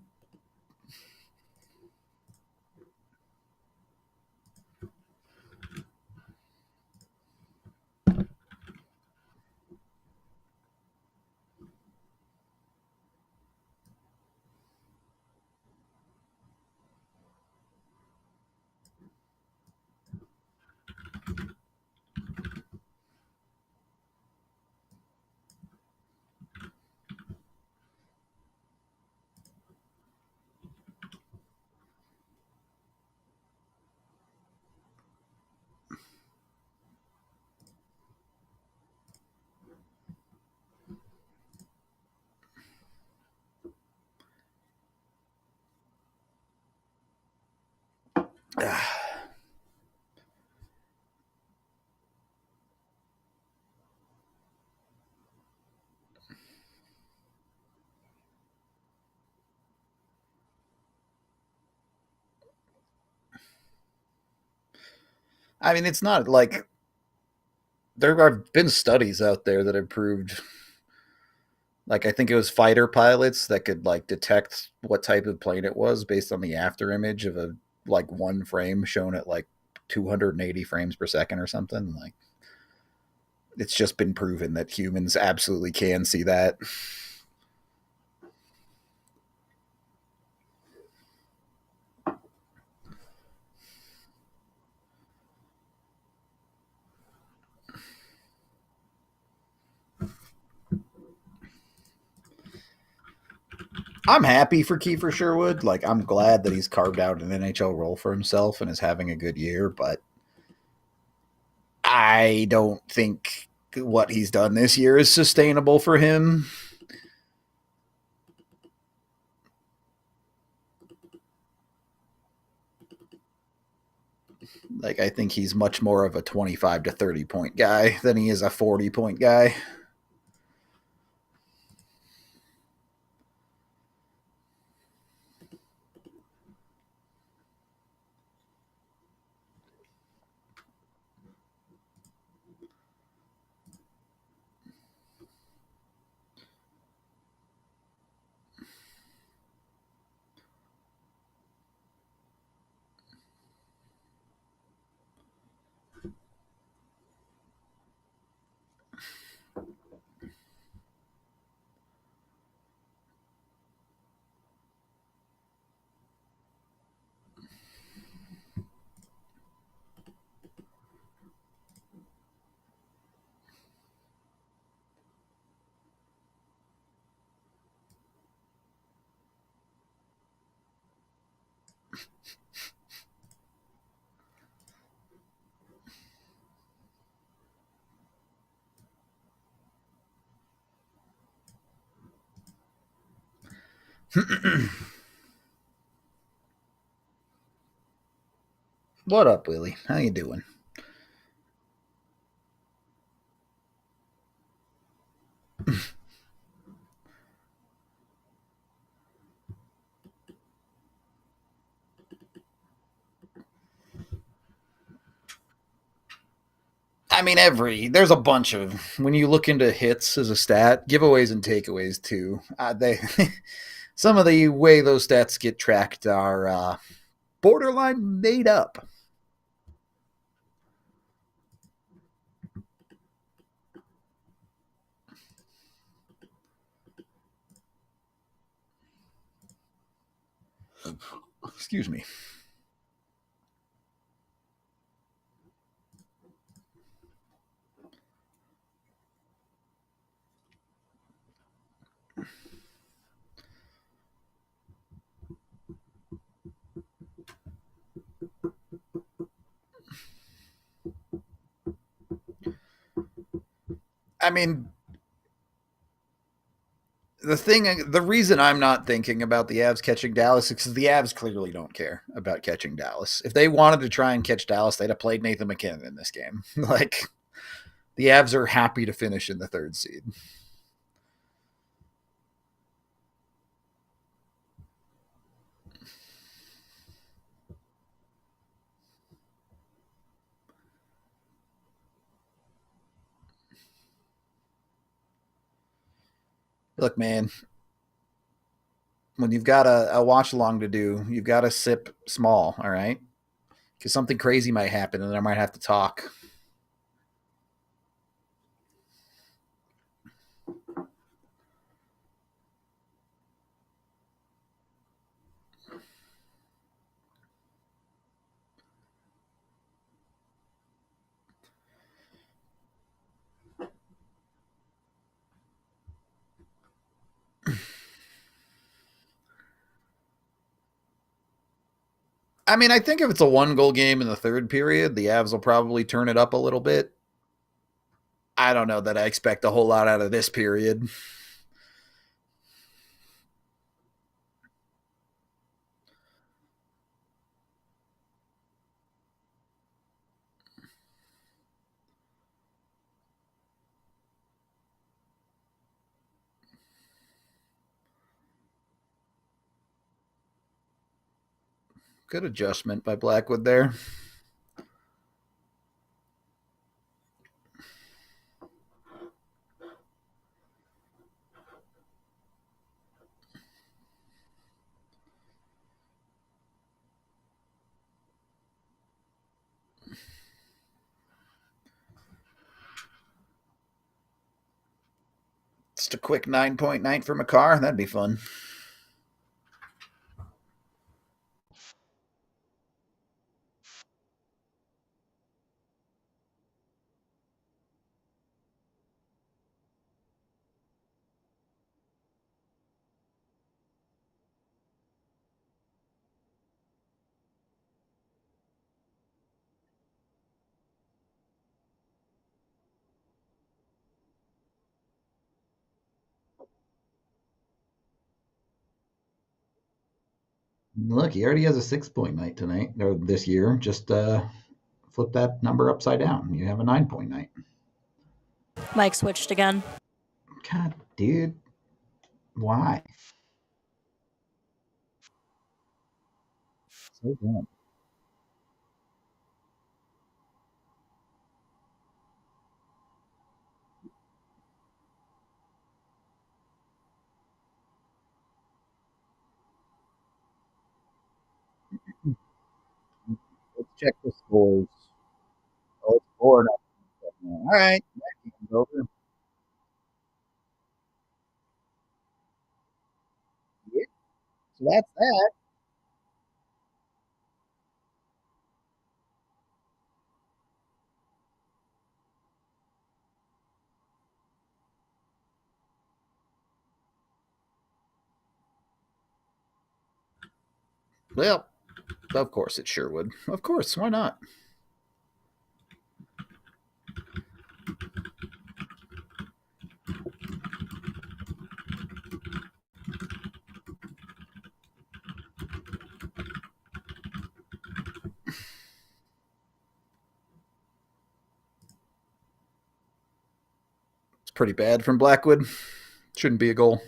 I mean, it's not like there have been studies out there that have proved, like, I think it was fighter pilots that could like detect what type of plane it was based on the after image of a like one frame shown at like 280 frames per second or something. Like, it's just been proven that humans absolutely can see that. I'm happy for Kiefer Sherwood. Like, I'm glad that he's carved out an NHL role for himself and is having a good year, but I don't think what he's done this year is sustainable for him. Like, I think he's much more of a 25 to 30 point guy than he is a 40 point guy. What up, Willie? How you doing? I mean, there's a bunch of, when you look into hits as a stat, giveaways and takeaways too. They some of the way those stats get tracked are borderline made up. Excuse me. I mean, the reason I'm not thinking about the Avs catching Dallas is because the Avs clearly don't care about catching Dallas. If they wanted to try and catch Dallas, they'd have played Nathan McKinnon in this game. Like, the Avs are happy to finish in the third seed. Look, man, when you've got a watch along to do, you've got to sip small, all right? Because something crazy might happen and I might have to talk. I mean, I think if it's a 1 goal game in the third period, the Avs will probably turn it up a little bit. I don't know that I expect a whole lot out of this period. Good adjustment by Blackwood there. Just a quick 9-point night for Makar. That'd be fun. Look, he already has a 6-point night tonight or this year. Just flip that number upside down. You have a 9-point night. Mike switched again. God, dude, why? So dumb. Let's check the scores. Oh, it's 4-0. All right, that game's over. Yeah, so that's that. Well, of course it sure would. Of course, why not? It's pretty bad from Blackwood. Shouldn't be a goal.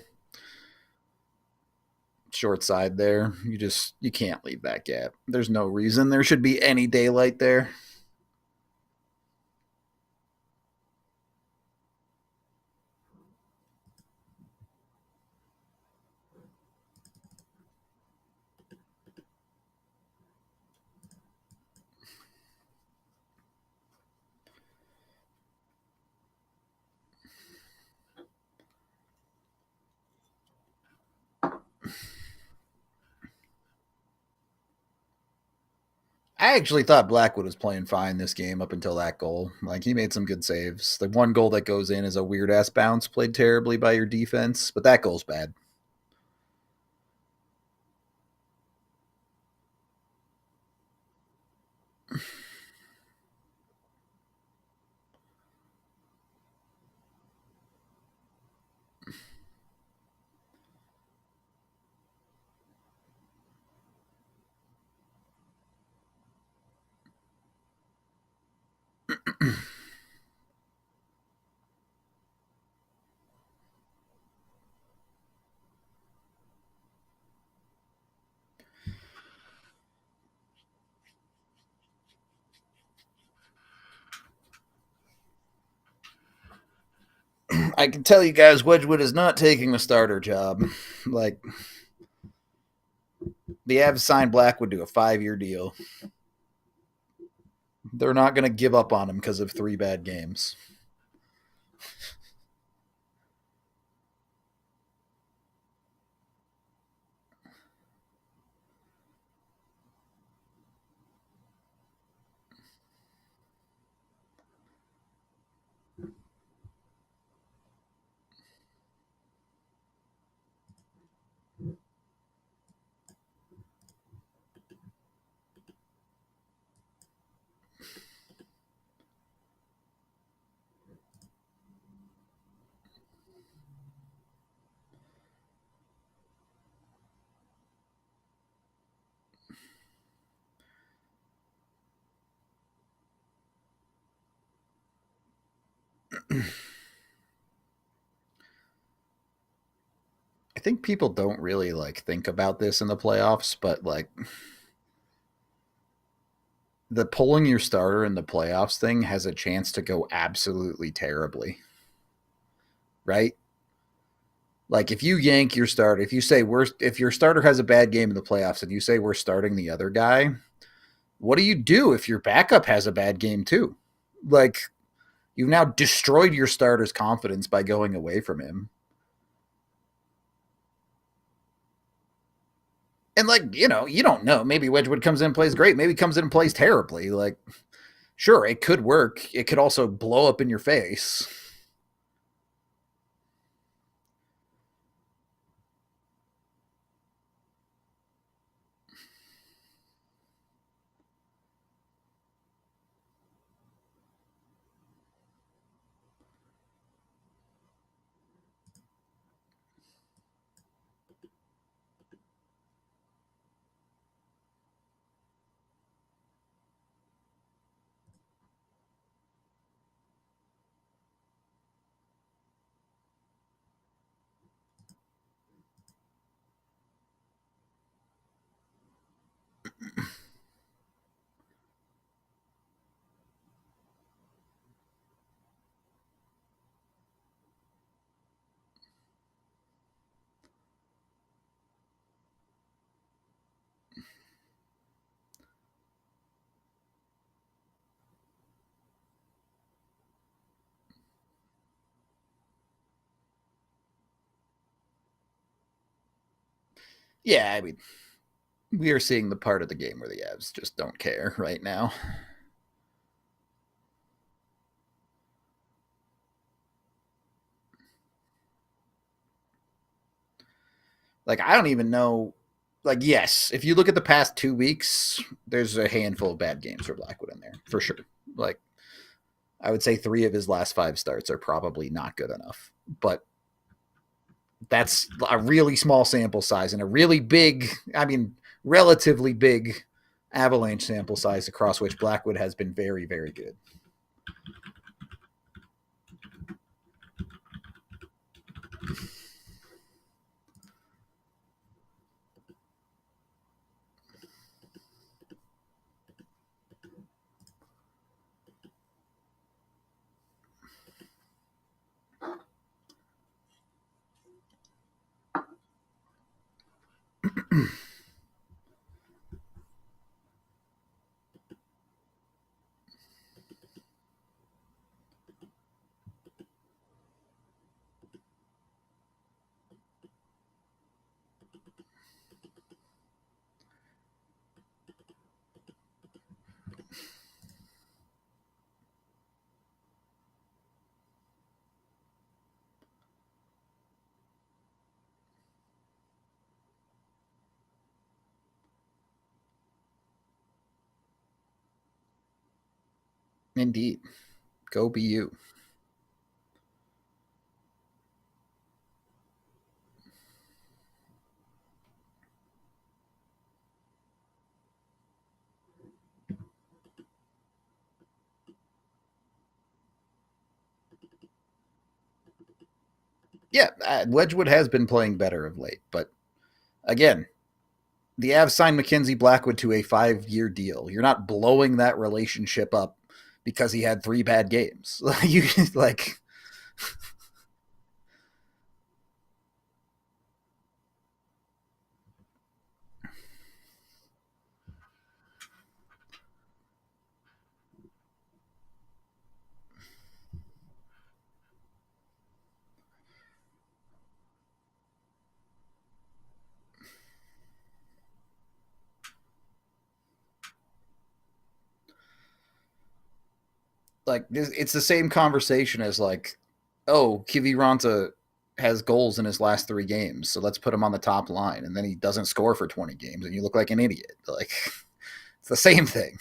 Short side there. You can't leave that gap. There's no reason there should be any daylight there. I actually thought Blackwood was playing fine this game up until that goal. Like, he made some good saves. The one goal that goes in is a weird ass bounce played terribly by your defense, but that goal's bad. I can tell you guys, Wedgwood is not taking the starter job. Like, the Avs signed Blackwood to a 5-year deal. They're not going to give up on him because of 3 bad games. I think people don't really think about this in the playoffs, but the pulling your starter in the playoffs thing has a chance to go absolutely terribly. Right? Like, if you yank your starter, if your starter has a bad game in the playoffs and you say we're starting the other guy, what do you do if your backup has a bad game too? Like, you've now destroyed your starter's confidence by going away from him. And you don't know. Maybe Wedgwood comes in and plays great. Maybe comes in and plays terribly. Like, sure, it could work. It could also blow up in your face. Yeah, I mean, we are seeing the part of the game where the Avs just don't care right now. Like, I don't even know. Like, yes, if you look at the past 2 weeks, there's a handful of bad games for Blackwood in there, for sure. Like, I would say 3 of his last 5 starts are probably not good enough. But that's a really small sample size and a really big, I mean, relatively big Avalanche sample size across which Blackwood has been very, very good. Indeed. Go be you. Yeah, Wedgwood has been playing better of late, but again, the Avs signed Mackenzie Blackwood to a 5-year deal. You're not blowing that relationship up because he had 3 bad games. You like it's the same conversation as like, oh, Kiviranta has goals in his last 3 games, so let's put him on the top line, and then he doesn't score for 20 games, and you look like an idiot. Like, it's the same thing.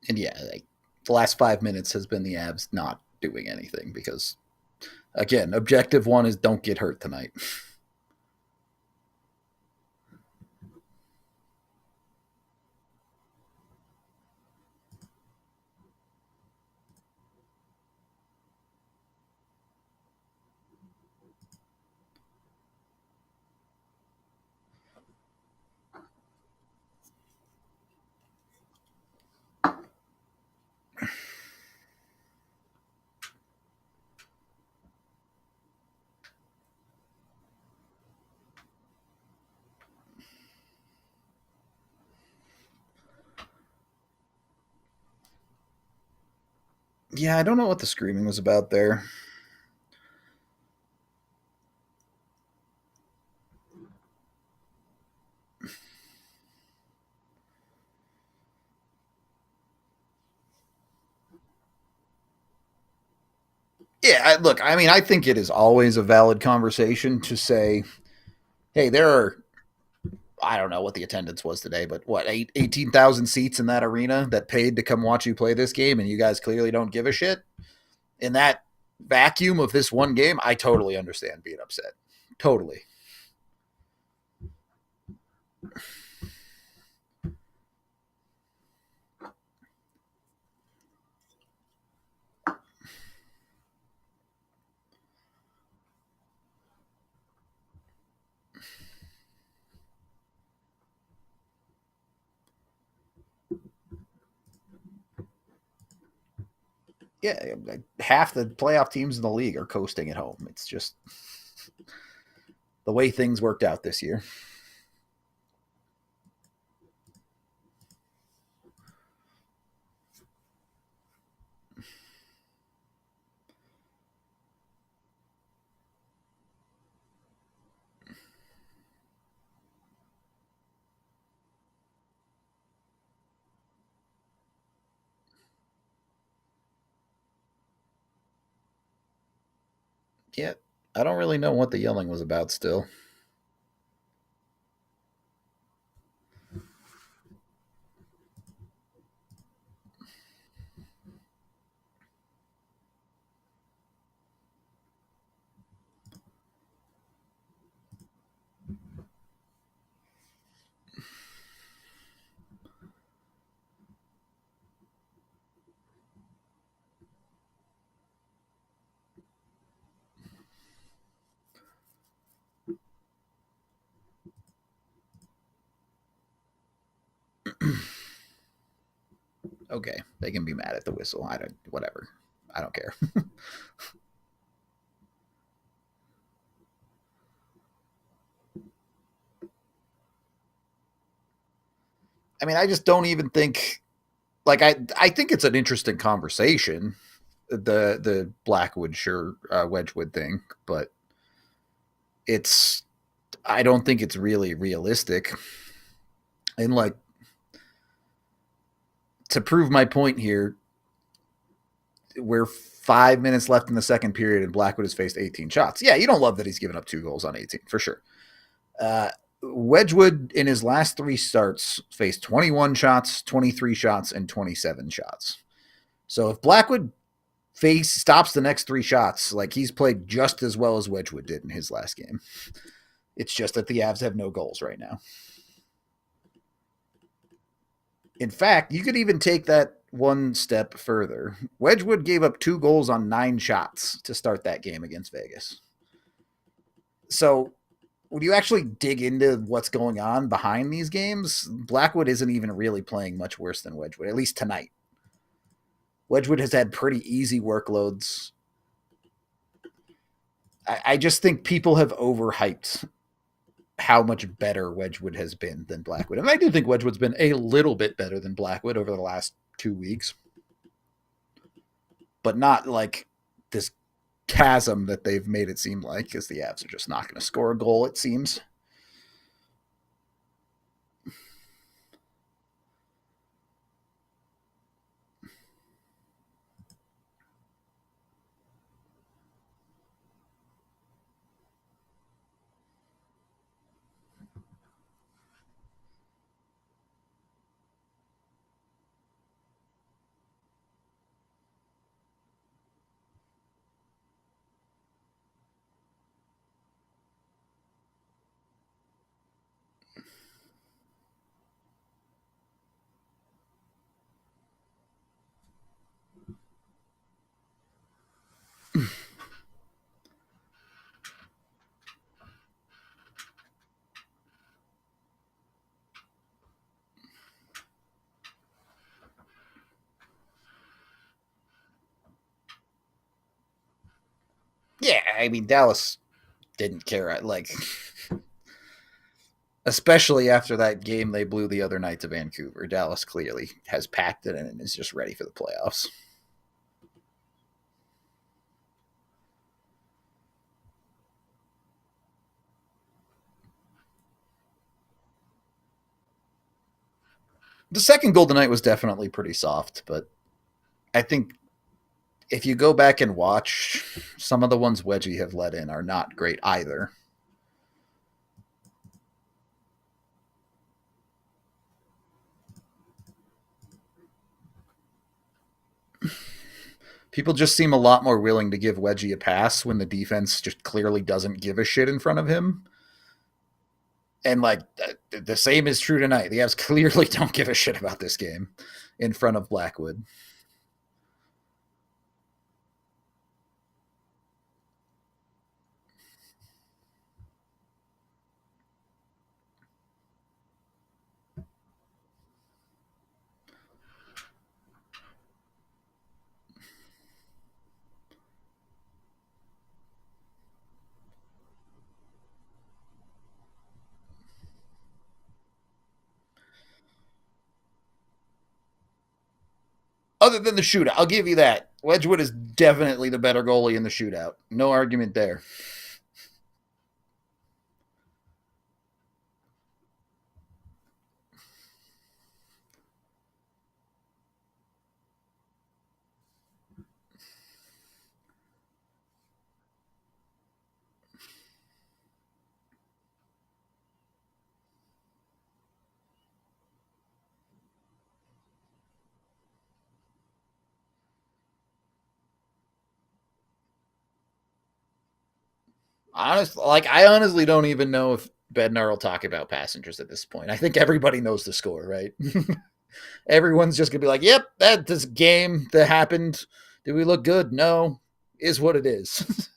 And yeah, like, the last 5 minutes has been the Avs not doing anything because, again, objective one is don't get hurt tonight. Yeah, I don't know what the screaming was about there. Yeah, look, I mean, I think it is always a valid conversation to say, hey, there are, I don't know what the attendance was today, but what, 18,000 seats in that arena that paid to come watch you play this game, and you guys clearly don't give a shit? In that vacuum of this one game, I totally understand being upset. Totally. Yeah, half the playoff teams in the league are coasting at home. It's just the way things worked out this year. Yeah, I don't really know what the yelling was about still. Okay, they can be mad at the whistle. I don't, whatever. I don't care. I mean, I just don't even think like I think it's an interesting conversation, the Blackwood sure Wedgwood thing, but it's I don't think it's really realistic. And like to prove my point here, we're 5 minutes left in the second period, and Blackwood has faced 18 shots. Yeah, you don't love that he's given up 2 goals on 18 for sure. Wedgwood in his last 3 starts faced 21 shots, 23 shots, and 27 shots. So if Blackwood stops the next 3 shots, like he's played just as well as Wedgwood did in his last game. It's just that the Avs have no goals right now. In fact, you could even take that one step further. Wedgwood gave up 2 goals on 9 shots to start that game against Vegas. So when you actually dig into what's going on behind these games, Blackwood isn't even really playing much worse than Wedgwood, at least tonight. Wedgwood has had pretty easy workloads. I just think people have overhyped how much better Wedgwood has been than Blackwood. And I do think Wedgwood's been a little bit better than Blackwood over the last 2 weeks, but not like this chasm that they've made it seem like, because the Avs are just not going to score a goal, it seems. Yeah, I mean, Dallas didn't care. Like, especially after that game they blew the other night to Vancouver. Dallas clearly has packed it in and is just ready for the playoffs. The second goal tonight was definitely pretty soft, but I think if you go back and watch, some of the ones Wedgie have let in are not great either. People just seem a lot more willing to give Wedgie a pass when the defense just clearly doesn't give a shit in front of him. And like the same is true tonight. The Avs clearly don't give a shit about this game in front of Blackwood. Other than the shootout, I'll give you that. Wedgwood is definitely the better goalie in the shootout. No argument there. I honestly don't even know if Bednar will talk about passengers at this point. I think everybody knows the score, right? Everyone's just gonna be like, "Yep, that's a game that happened. Did we look good? No, is what it is."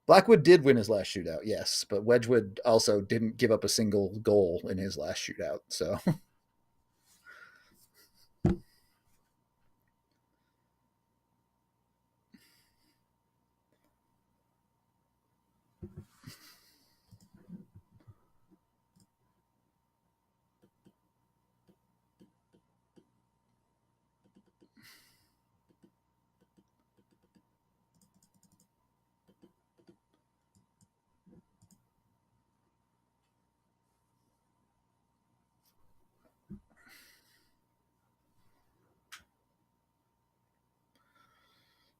Blackwood did win his last shootout, yes, but Wedgwood also didn't give up a single goal in his last shootout. So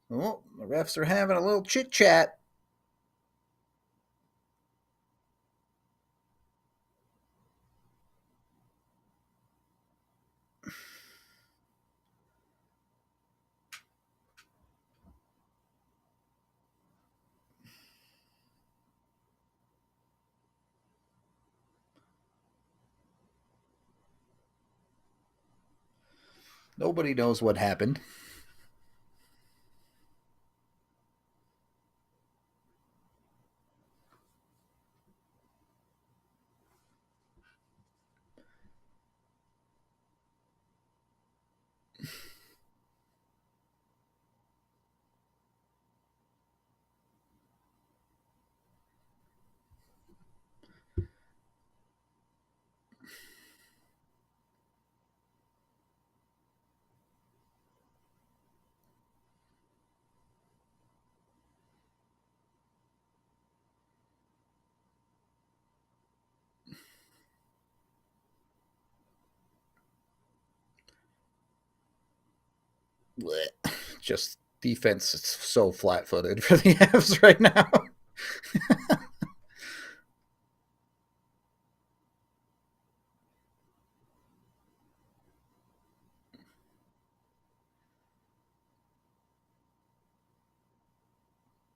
well, the refs are having a little chit chat. Nobody knows what happened. Blech. Just defense is so flat-footed for the Avs right now.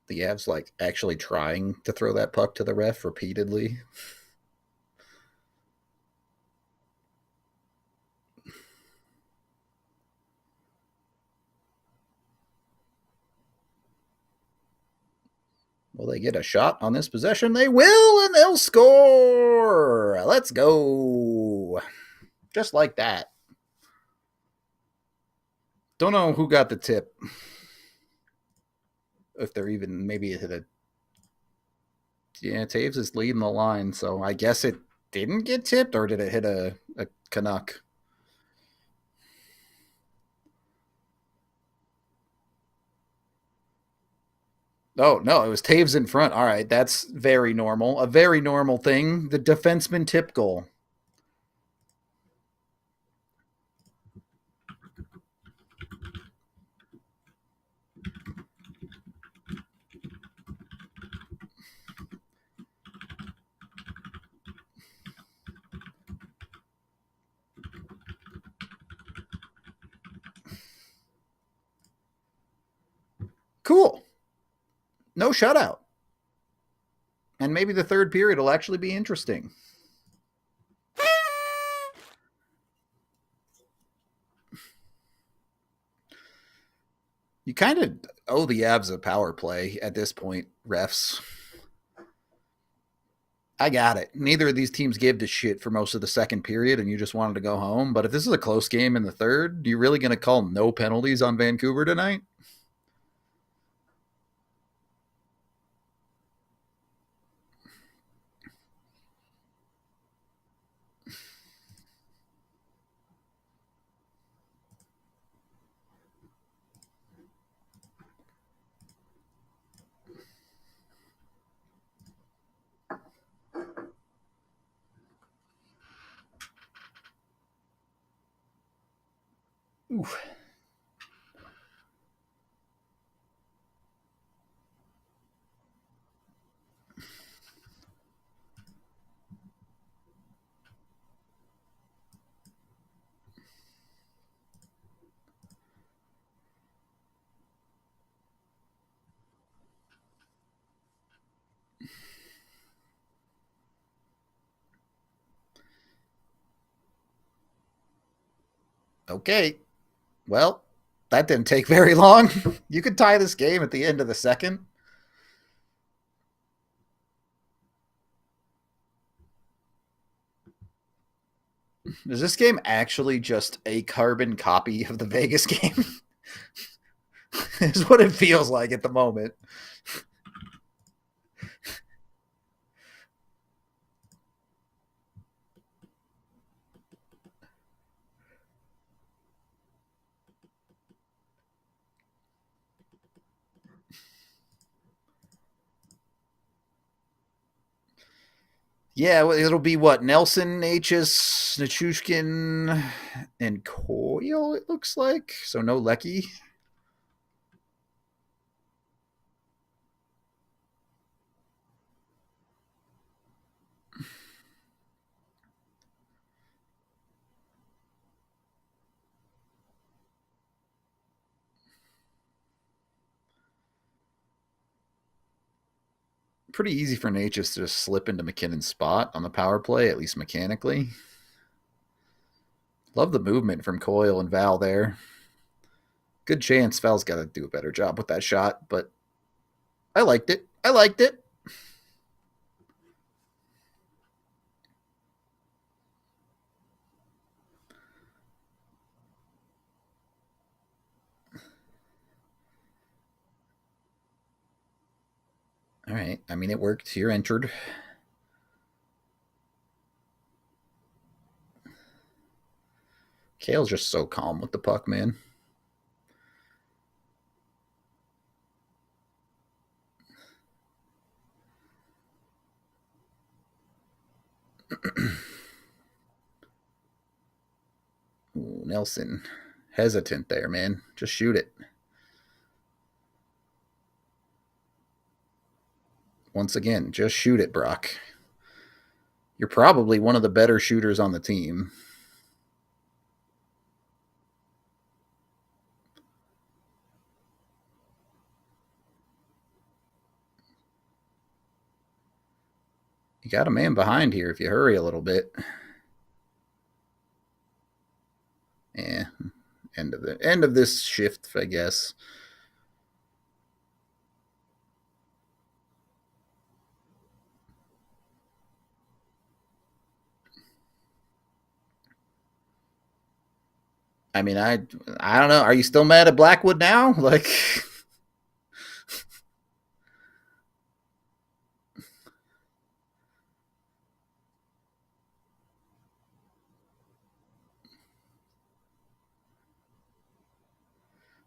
The Avs like actually trying to throw that puck to the ref repeatedly. Will they get a shot on this possession? They will, and they'll score. Let's go. Just like that. Don't know who got the tip. If they're even, maybe it hit a... Yeah, Taves is leading the line, so I guess it didn't get tipped, or did it hit a Canuck? Oh, no, it was Taves in front. All right, that's very normal. A very normal thing. The defenseman tip goal. Cool. No shutout. And maybe the third period will actually be interesting. You kind of owe the Avs a power play at this point, refs. I got it. Neither of these teams gave a shit for most of the second period, and you just wanted to go home. But if this is a close game in the third, you really going to call no penalties on Vancouver tonight? Oof. Okay. Well, that didn't take very long. You could tie this game at the end of the second. Is this game actually just a carbon copy of the Vegas game? Is what it feels like at the moment. Yeah, it'll be what? Nelson, H's, Nichushkin, and Coyle, it looks like. So no Lecky. Pretty easy for Natchez to just slip into McKinnon's spot on the power play, at least mechanically. Love the movement from Coyle and Val there. Good chance Val's got to do a better job with that shot, but I liked it. I liked it. All right. I mean, it worked. You're entered. Kale's just so calm with the puck, man. Ooh, Nelson. Hesitant there, man. Just shoot it. Once again, just shoot it, Brock. You're probably one of the better shooters on the team. You got a man behind here if you hurry a little bit. Yeah, end of this shift, I guess. I mean, I don't know. Are you still mad at Blackwood now? Like,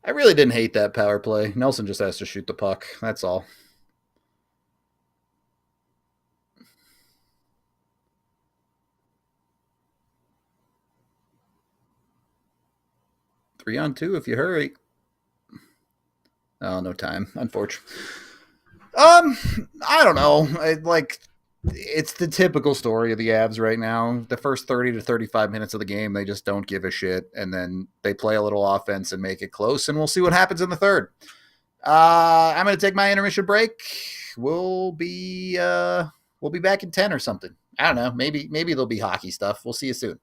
I really didn't hate that power play. Nelson just has to shoot the puck. That's all. Three on two if you hurry. Oh, no time, unfortunately. I don't know. It's the typical story of the Avs right now. The first 30 to 35 minutes of the game, they just don't give a shit. And then they play a little offense and make it close. And we'll see what happens in the third. I'm going to take my intermission break. We'll be back in 10 or something. I don't know. Maybe there'll be hockey stuff. We'll see you soon.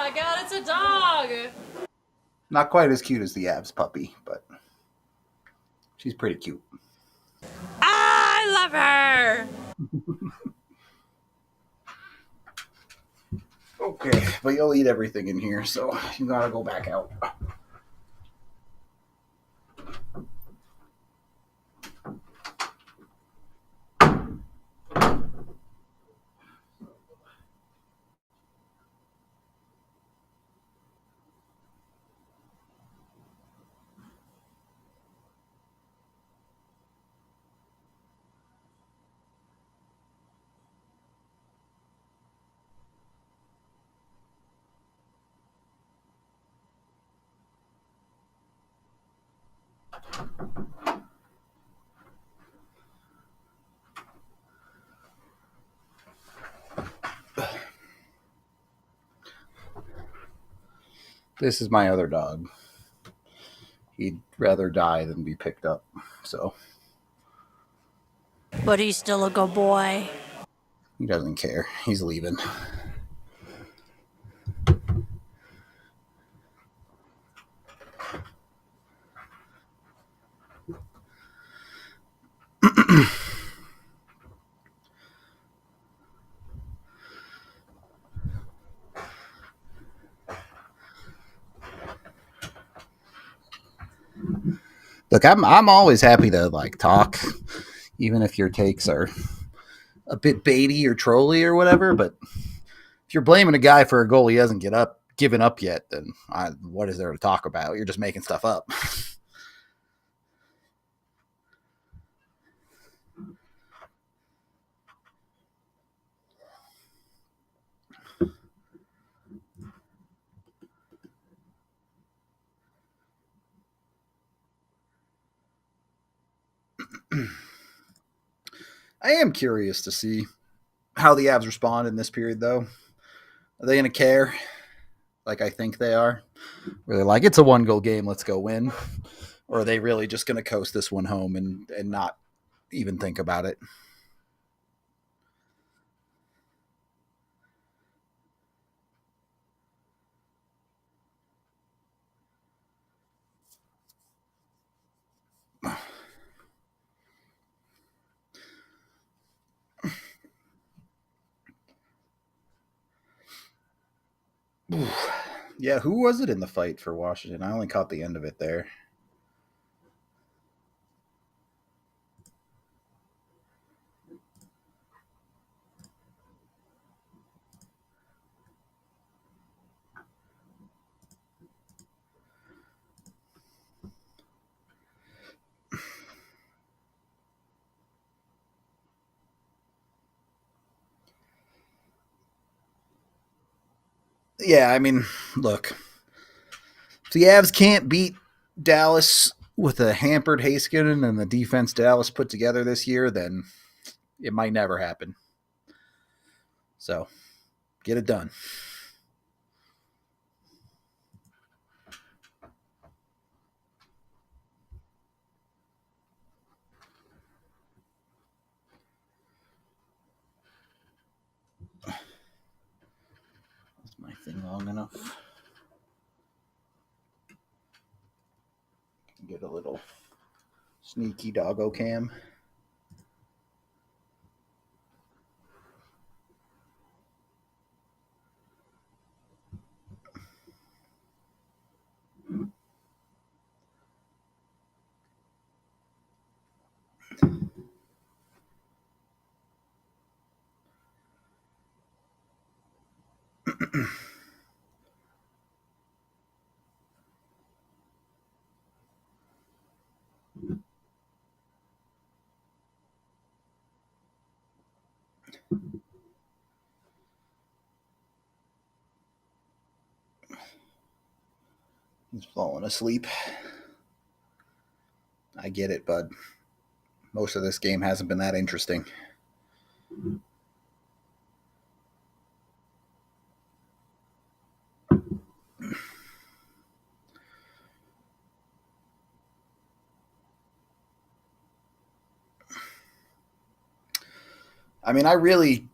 my god, it's a dog! Not quite as cute as the Avs puppy, but she's pretty cute. I love her! Okay, but you'll eat everything in here, so you gotta go back out. This is my other dog. He'd rather die than be picked up, so But he's still a good boy. he doesn't care. He's leaving. Look, I'm always happy to like talk, even if your takes are a bit baity or trolly or whatever. But if you're blaming a guy for a goal he hasn't given up yet, then what is there to talk about? You're just making stuff up. I am curious to see how the Avs respond in this period, though. Are they going to care? Like I think they are. Where they're like, it's a 1-goal game, let's go win. Or are they really just going to coast this one home and not even think about it? Yeah, who was it in the fight for Washington? I only caught the end of it there. Yeah, I mean, look, if the Avs can't beat Dallas with a hampered Heiskanen and the defense Dallas put together this year, then it might never happen. So, get it done. Is my thing long enough? Get a little sneaky doggo cam. He's falling asleep. I get it, bud. Most of this game hasn't been that interesting. I mean, I really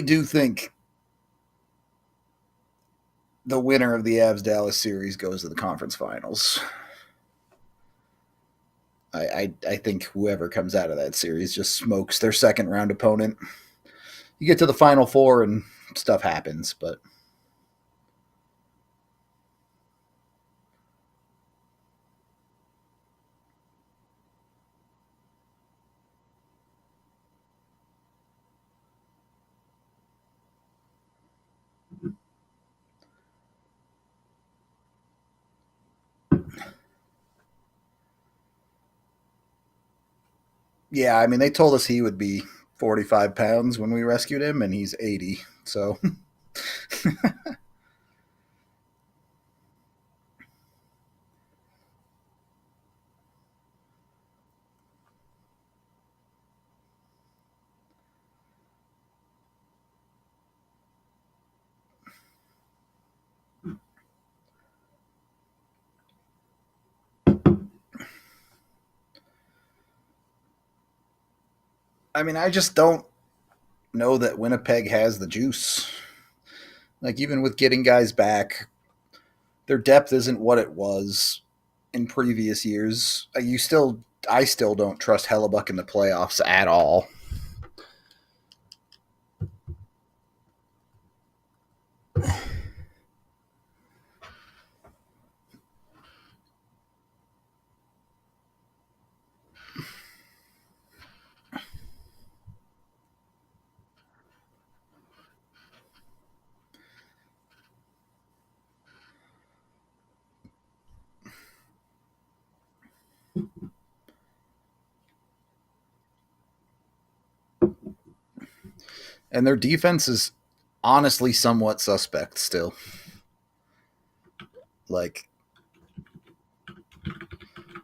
do think the winner of the Avs-Dallas series goes to the conference finals. I think whoever comes out of that series just smokes their second round opponent. You get to the Final Four and stuff happens, but yeah, I mean, they told us he would be 45 pounds when we rescued him, and he's 80. So, I mean, I just don't know that Winnipeg has the juice. Like, even with getting guys back, their depth isn't what it was in previous years. I still don't trust Hellebuck in the playoffs at all. And their defense is honestly somewhat suspect still. Like,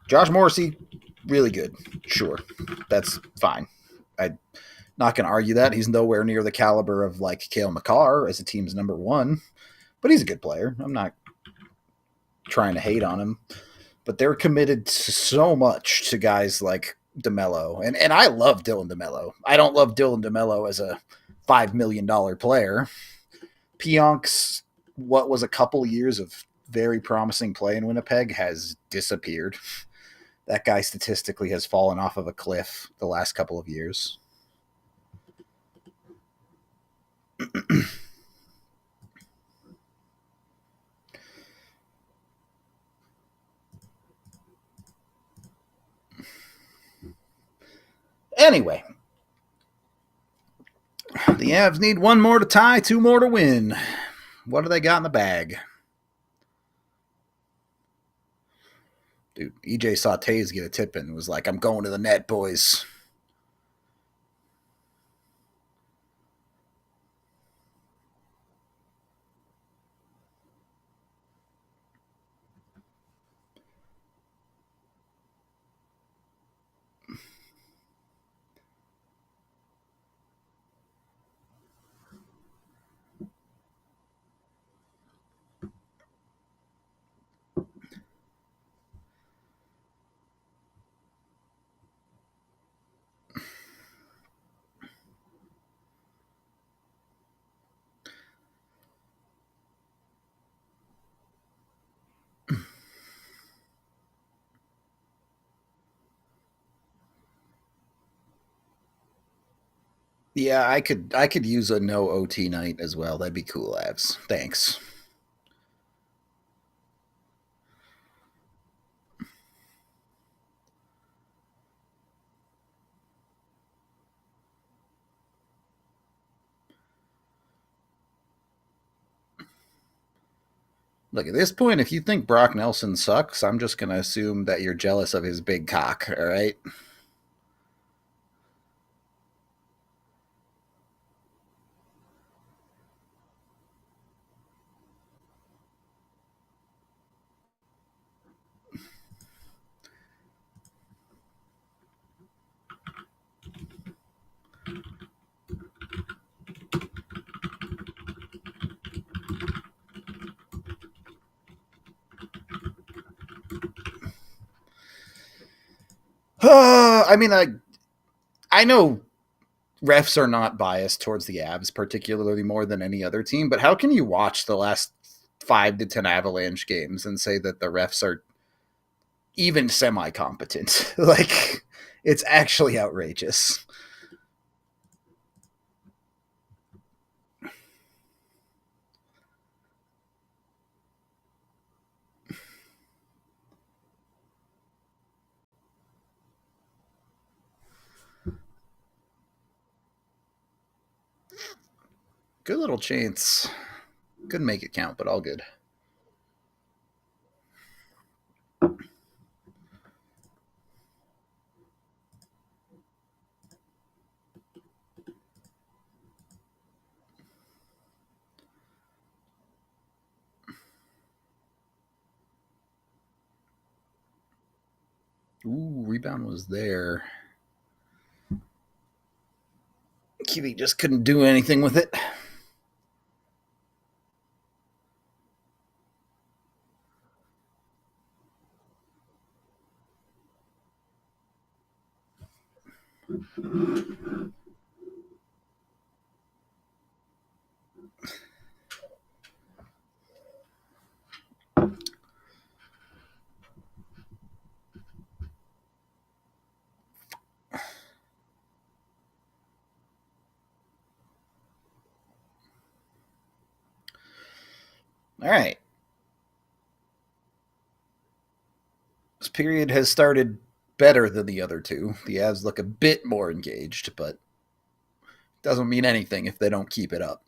Josh Morrissey, really good. Sure. That's fine. I'm not going to argue that. He's nowhere near the caliber of, like, Cale Makar as a team's number one, but he's a good player. I'm not trying to hate on him. But they're committed so much to guys like DeMello. And I love Dylan DeMello. I don't love Dylan DeMello as a $5 million player. Pionk's, what was a couple years of very promising play in Winnipeg, has disappeared. That guy statistically has fallen off of a cliff the last couple of years. Anyway, the Avs need one more to tie, two more to win. What do they got in the bag? Dude, EJ saw Taves get a tip in and was like, I'm going to the net, boys. Yeah, I could use a no OT night as well. That'd be cool, Avs. Thanks. Look, at this point, if you think Brock Nelson sucks, I'm just going to assume that you're jealous of his big cock, all right? I mean, I know refs are not biased towards the Avs, particularly more than any other team, but how can you watch the last 5 to 10 Avalanche games and say that the refs are even semi-competent. Like, it's actually outrageous. Good little chance. Couldn't make it count, but all good. Ooh, rebound was there. QB just couldn't do anything with it. All right. This period has started better than the other two. The Avs look a bit more engaged, but doesn't mean anything if they don't keep it up.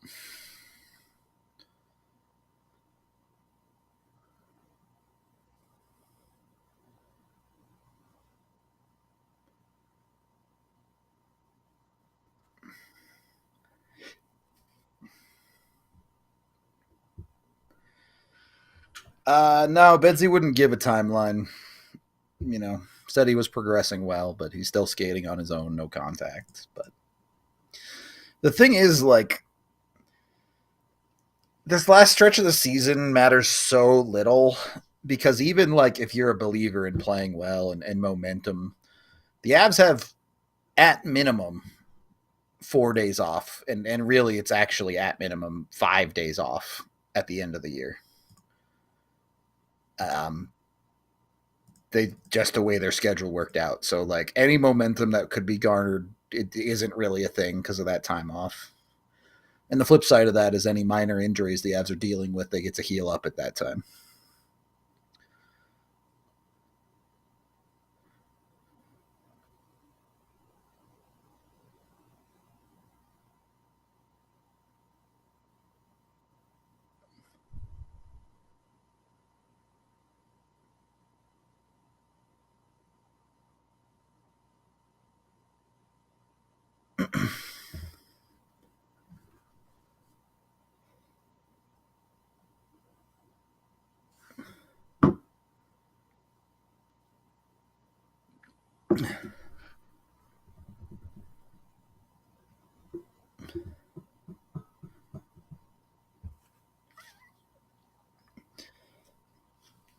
No, Bedsy wouldn't give a timeline. Said he was progressing well, but he's still skating on his own, no contact. But the thing is, like, this last stretch of the season matters so little because even like if you're a believer in playing well and momentum, the Avs have at minimum 4 days off, and really it's actually at minimum 5 days off at the end of the year. They just the way their schedule worked out. So like any momentum that could be garnered, it isn't really a thing because of that time off. And the flip side of that is any minor injuries the Avs are dealing with, they get to heal up at that time.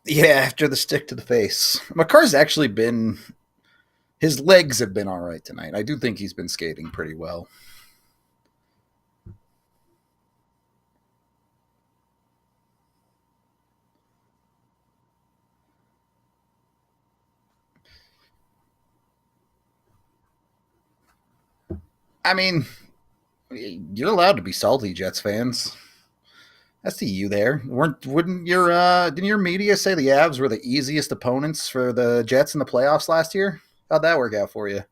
Yeah, after the stick to the face. Makar's actually been his legs have been all right tonight. I do think he's been skating pretty well. I mean, you're allowed to be salty, Jets fans. I see you there. Wouldn't your didn't your media say the Avs were the easiest opponents for the Jets in the playoffs last year? How'd that work out for you?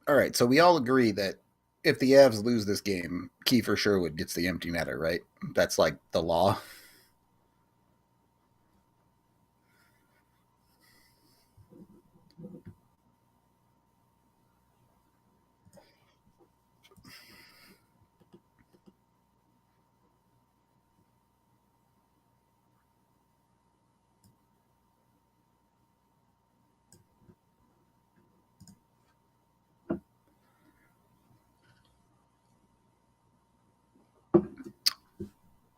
All right, so we all agree that if the Avs lose this game, Kiefer Sherwood gets the empty netter, right? That's like the law.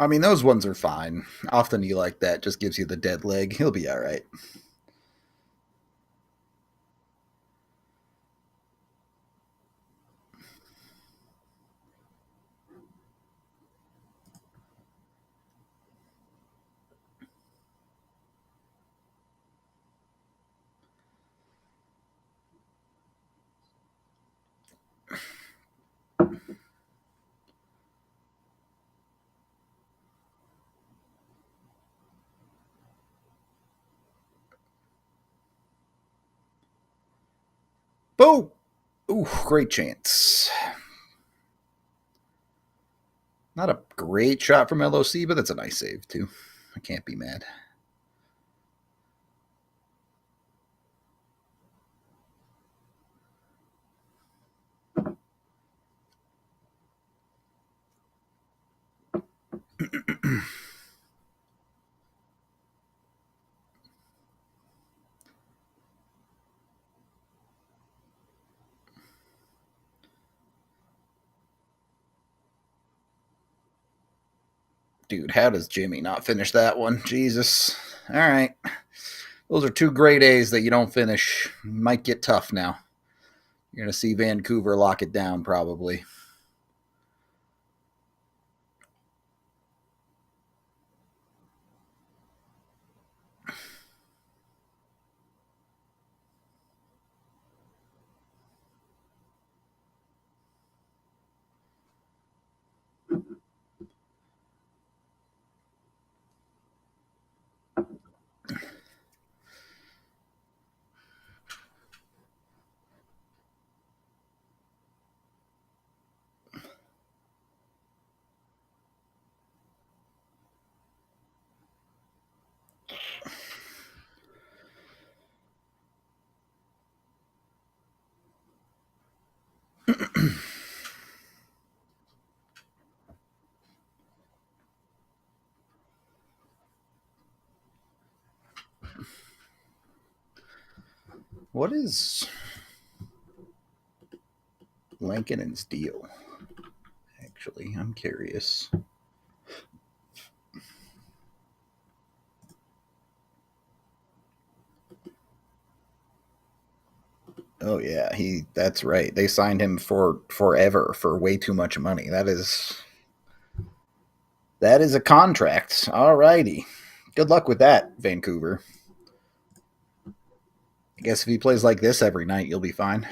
I mean, those ones are fine. Off the knee like that just gives you the dead leg. He'll be all right. Boom! Ooh, great chance. Not a great shot from LOC, but that's a nice save, too. I can't be mad. Dude, how does Jimmy not finish that one? Jesus. All right. Those are two great A's that you don't finish. Might get tough now. You're going to see Vancouver lock it down, probably. What is Lankinen's deal? Actually, I'm curious. Oh yeah, that's right. They signed him for forever for way too much money. That is a contract. All righty. Good luck with that, Vancouver. I guess if he plays like this every night, you'll be fine.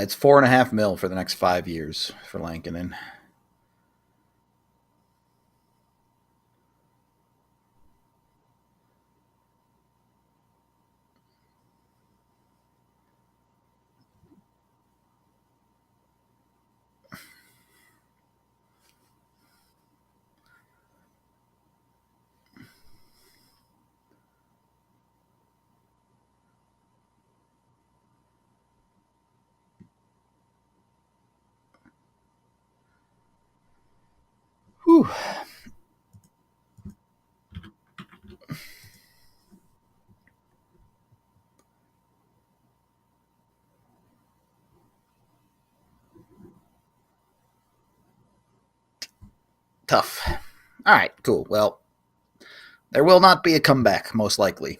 It's $4.5 million for the next 5 years for Lankinen. Whew. Tough. All right, cool. Well, there will not be a comeback, most likely.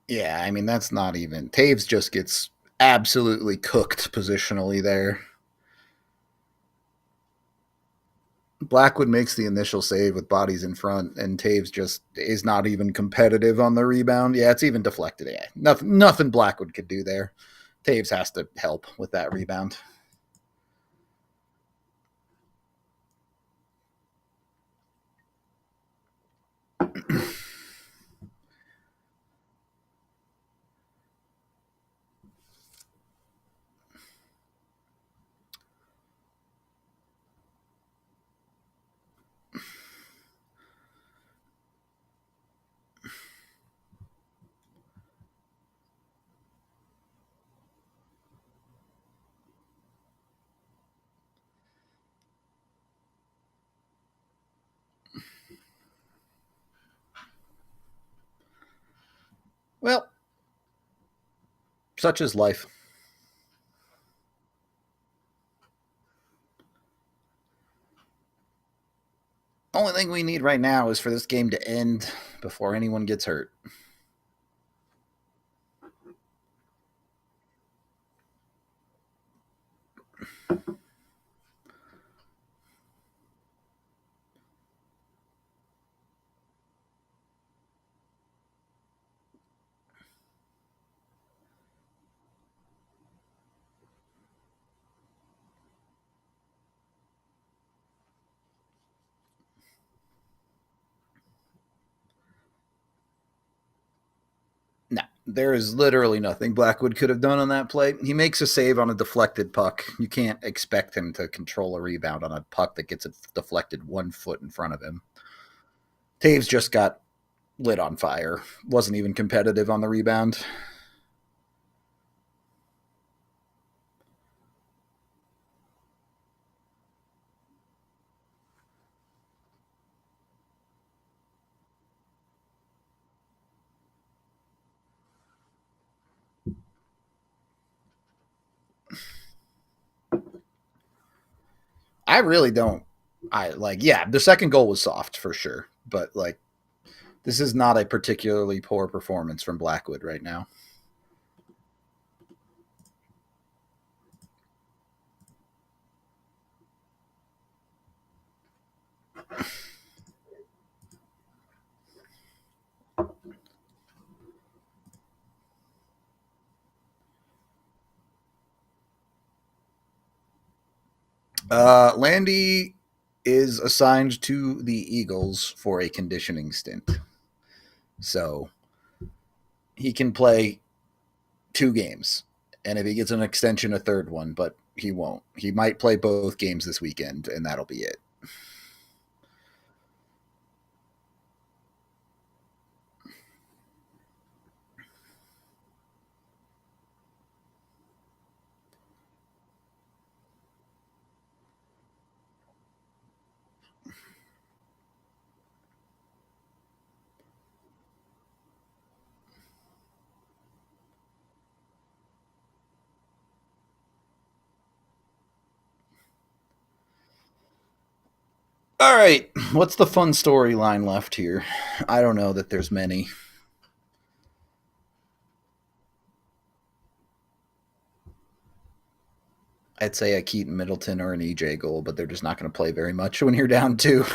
Yeah, I mean, that's not even. Taves just gets absolutely cooked positionally there. Blackwood makes the initial save with bodies in front, and Taves just is not even competitive on the rebound. Yeah, it's even deflected. Yeah, nothing Blackwood could do there. Taves has to help with that rebound. Well, such is life. Only thing we need right now is for this game to end before anyone gets hurt. No, there is literally nothing Blackwood could have done on that play. He makes a save on a deflected puck. You can't expect him to control a rebound on a puck that gets it deflected 1 foot in front of him. Taves just got lit on fire. Wasn't even competitive on the rebound. I really don't. The second goal was soft for sure, but this is not a particularly poor performance from Blackwood right now. Landy is assigned to the Eagles for a conditioning stint. So he can play 2 games. And if he gets an extension, a third one, but he won't. He might play both games this weekend, and that'll be it. All right, what's the fun storyline left here? I don't know that there's many. I'd say a Keaton Middleton or an EJ goal, but they're just not going to play very much when you're down 2.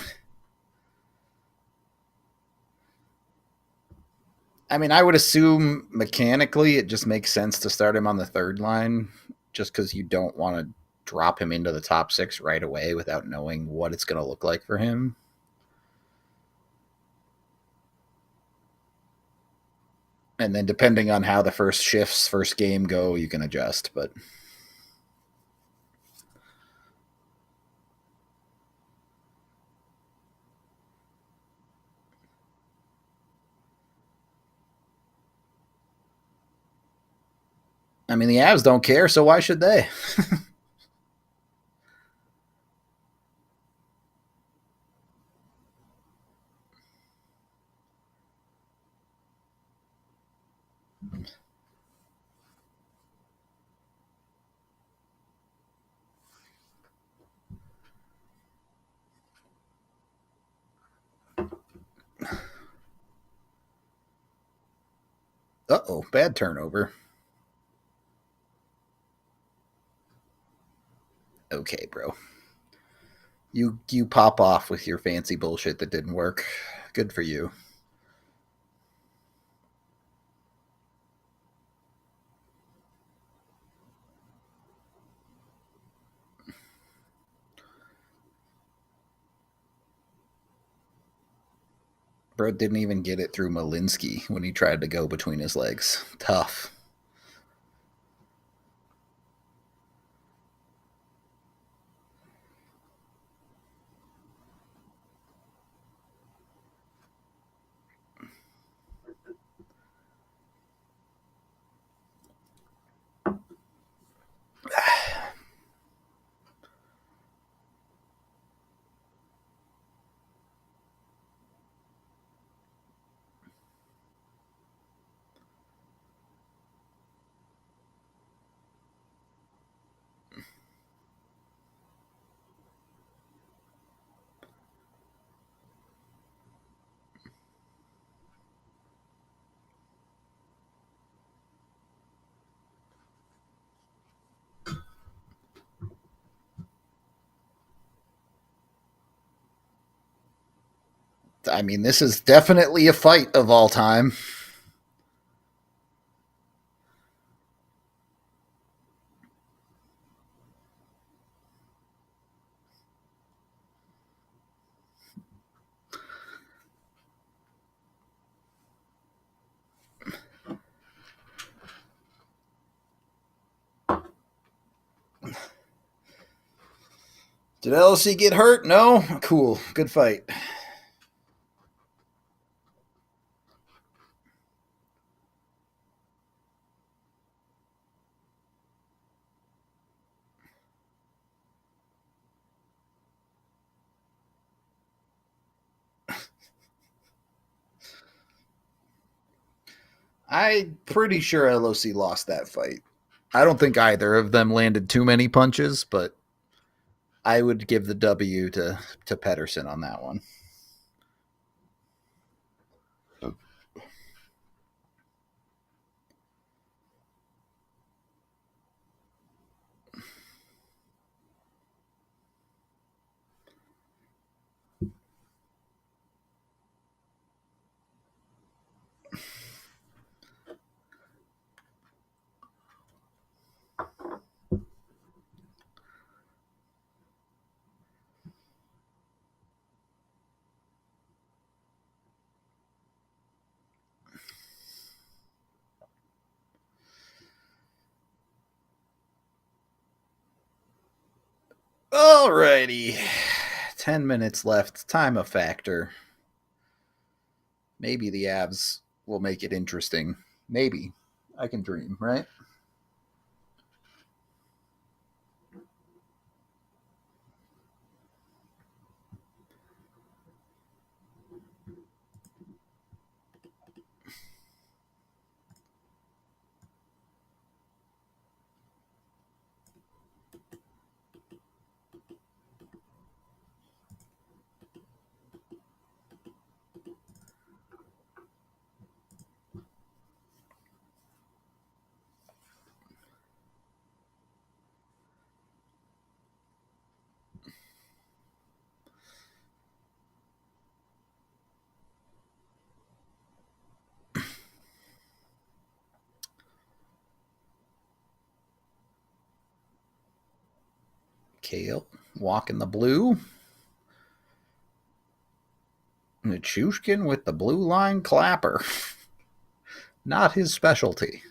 I mean, I would assume mechanically it just makes sense to start him on the third line just because you don't want to drop him into the top 6 right away without knowing what it's going to look like for him. And then depending on how the first game go, you can adjust. But I mean, the Avs don't care, so why should they? Uh-oh, bad turnover. Okay, bro. You pop off with your fancy bullshit that didn't work. Good for you. Bro didn't even get it through Malinsky when he tried to go between his legs. Tough. I mean, this is definitely a fight of all time. Did LC get hurt? No? Cool. Good fight. I'm pretty sure LOC lost that fight. I don't think either of them landed too many punches, but I would give the W to Pedersen on that one. Alrighty. 10 minutes left. Time a factor. Maybe the Avs will make it interesting. Maybe. I can dream, right? Kale, walking the blue. Nichushkin with the blue line clapper. Not his specialty.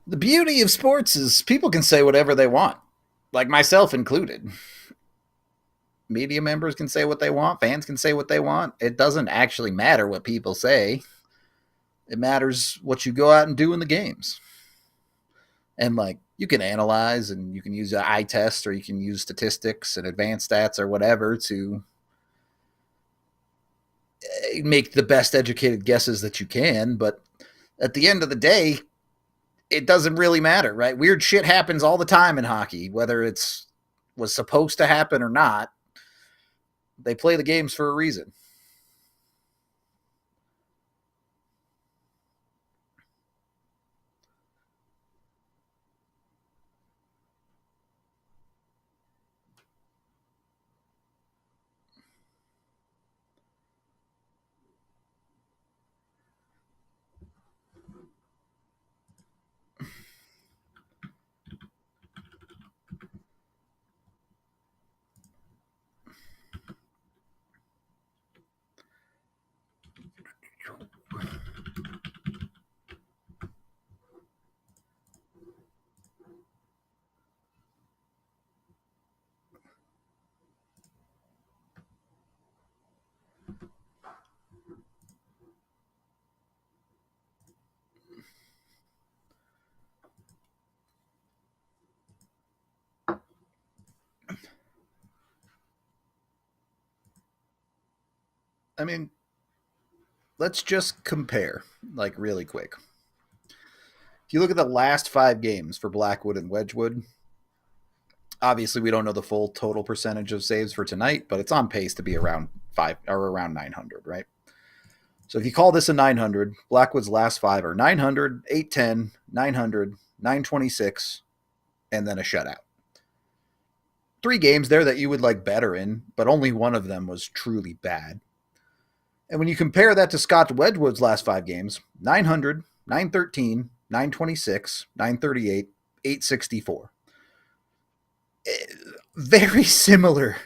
The beauty of sports is people can say whatever they want, like myself included. Media members can say what they want, fans can say what they want. It doesn't actually matter what people say. It matters what you go out and do in the games. And like you can analyze and you can use an eye test or you can use statistics and advanced stats or whatever to make the best educated guesses that you can. But at the end of the day, it doesn't really matter, right? Weird shit happens all the time in hockey, whether it's was supposed to happen or not. They play the games for a reason. I mean, let's just compare, like, really quick. If you look at the last 5 games for Blackwood and Wedgwood, obviously we don't know the full total percentage of saves for tonight, but it's on pace to be around 5 or around 900, right? So if you call this a 900, Blackwood's last 5 are 900, 810, 900, 926, and then a shutout. 3 games there that you would like better in, but only one of them was truly bad. And when you compare that to Scott Wedgwood's last 5 games, 900, 913, 926, 938, 864. Very similar.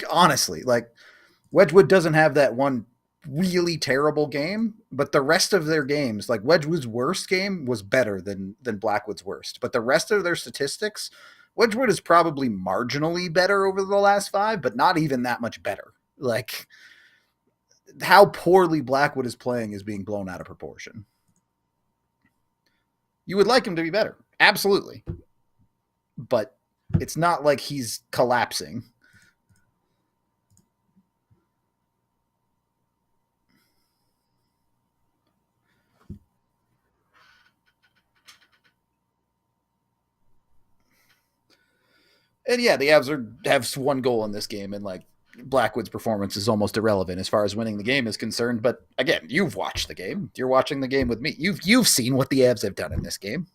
Honestly, like, Wedgwood doesn't have that one really terrible game, but the rest of their games, like Wedgwood's worst game was better than Blackwood's worst. But the rest of their statistics, Wedgwood is probably marginally better over the last 5, but not even that much better. Like, how poorly Blackwood is playing is being blown out of proportion. You would like him to be better. Absolutely. But it's not like he's collapsing. And yeah, the Avs have 1 goal in this game, and like Blackwood's performance is almost irrelevant as far as winning the game is concerned. But again, you've watched the game. You're watching the game with me. You've seen what the Avs have done in this game.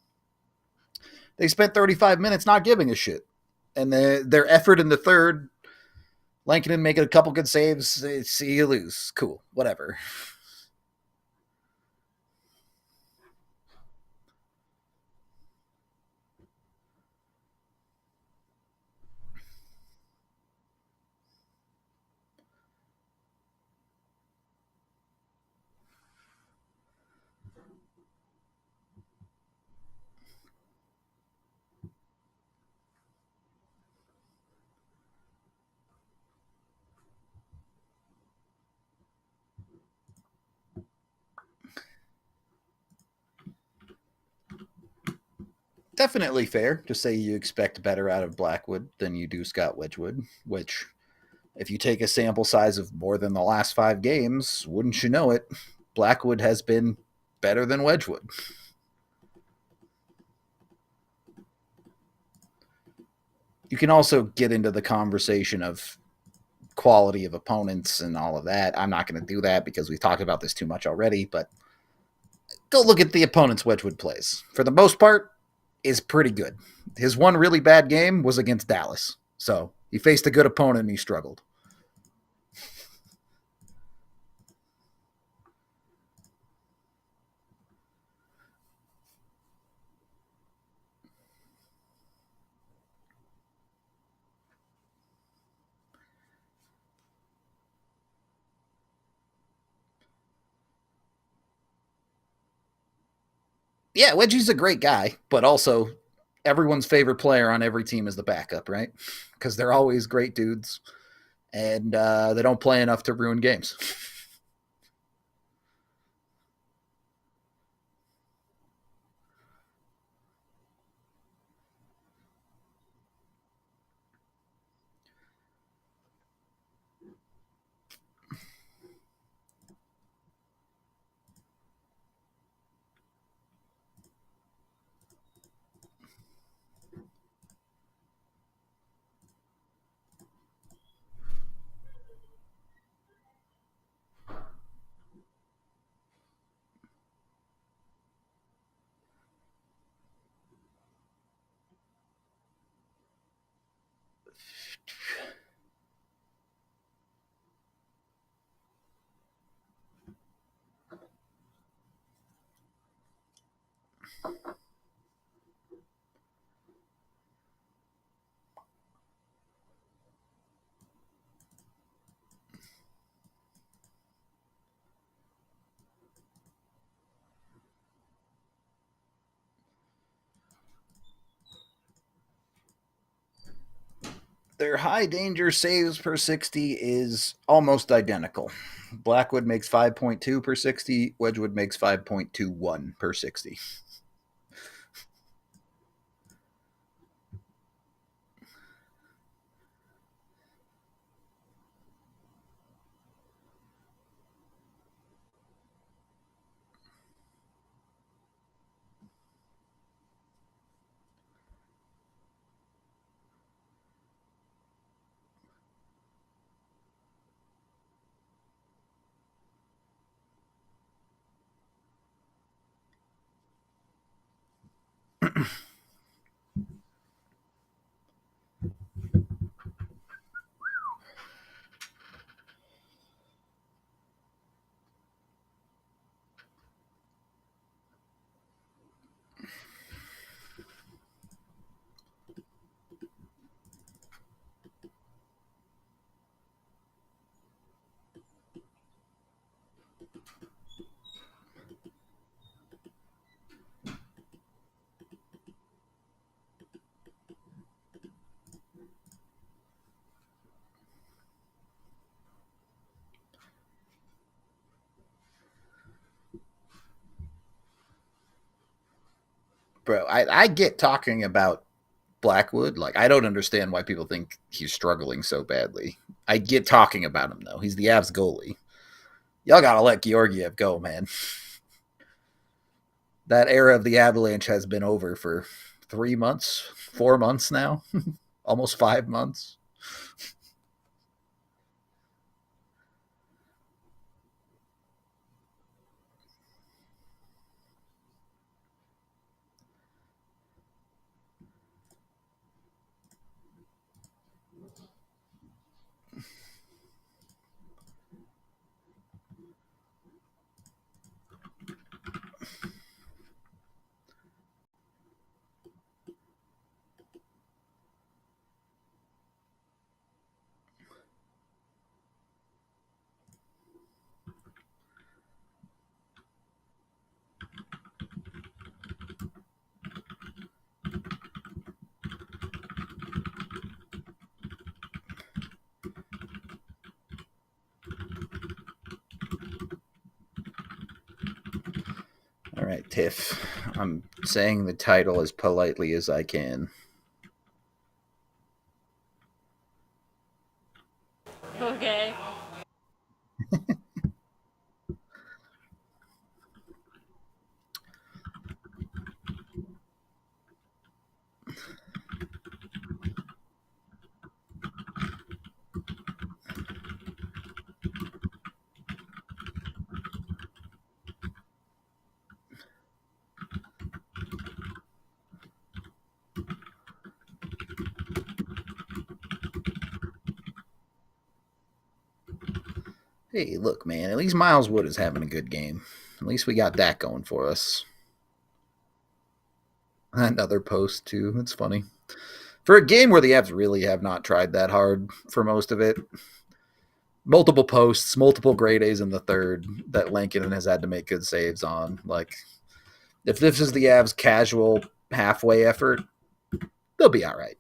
They spent 35 minutes not giving a shit, and their effort in the third, Lankinen making a couple good saves. See you lose. Cool, whatever. Definitely fair to say you expect better out of Blackwood than you do Scott Wedgwood, which, if you take a sample size of more than the last 5 games, wouldn't you know it, Blackwood has been better than Wedgwood. You can also get into the conversation of quality of opponents and all of that. I'm not going to do that because we've talked about this too much already, but go look at the opponents Wedgwood plays. For the most part, is pretty good. His one really bad game was against Dallas. So he faced a good opponent and he struggled. Yeah, Wedgie's a great guy, but also everyone's favorite player on every team is the backup, right? Because they're always great dudes, and they don't play enough to ruin games. Their high danger saves per 60 is almost identical. Blackwood makes 5.2 per 60. Wedgwood makes 5.21 per 60. Bro, I get talking about Blackwood. Like, I don't understand why people think he's struggling so badly. I get talking about him, though. He's the Avs goalie. Y'all gotta let Georgiev go, man. That era of the Avalanche has been over for 3 months, 4 months now, almost 5 months. All right, Tiff. I'm saying the title as politely as I can. Okay. Hey, look, man. At least Miles Wood is having a good game. At least we got that going for us. Another post, too. That's funny. For a game where the Avs really have not tried that hard for most of it, multiple posts, multiple grade A's in the third that Lankinen has had to make good saves on. Like, if this is the Avs' casual halfway effort, they'll be all right.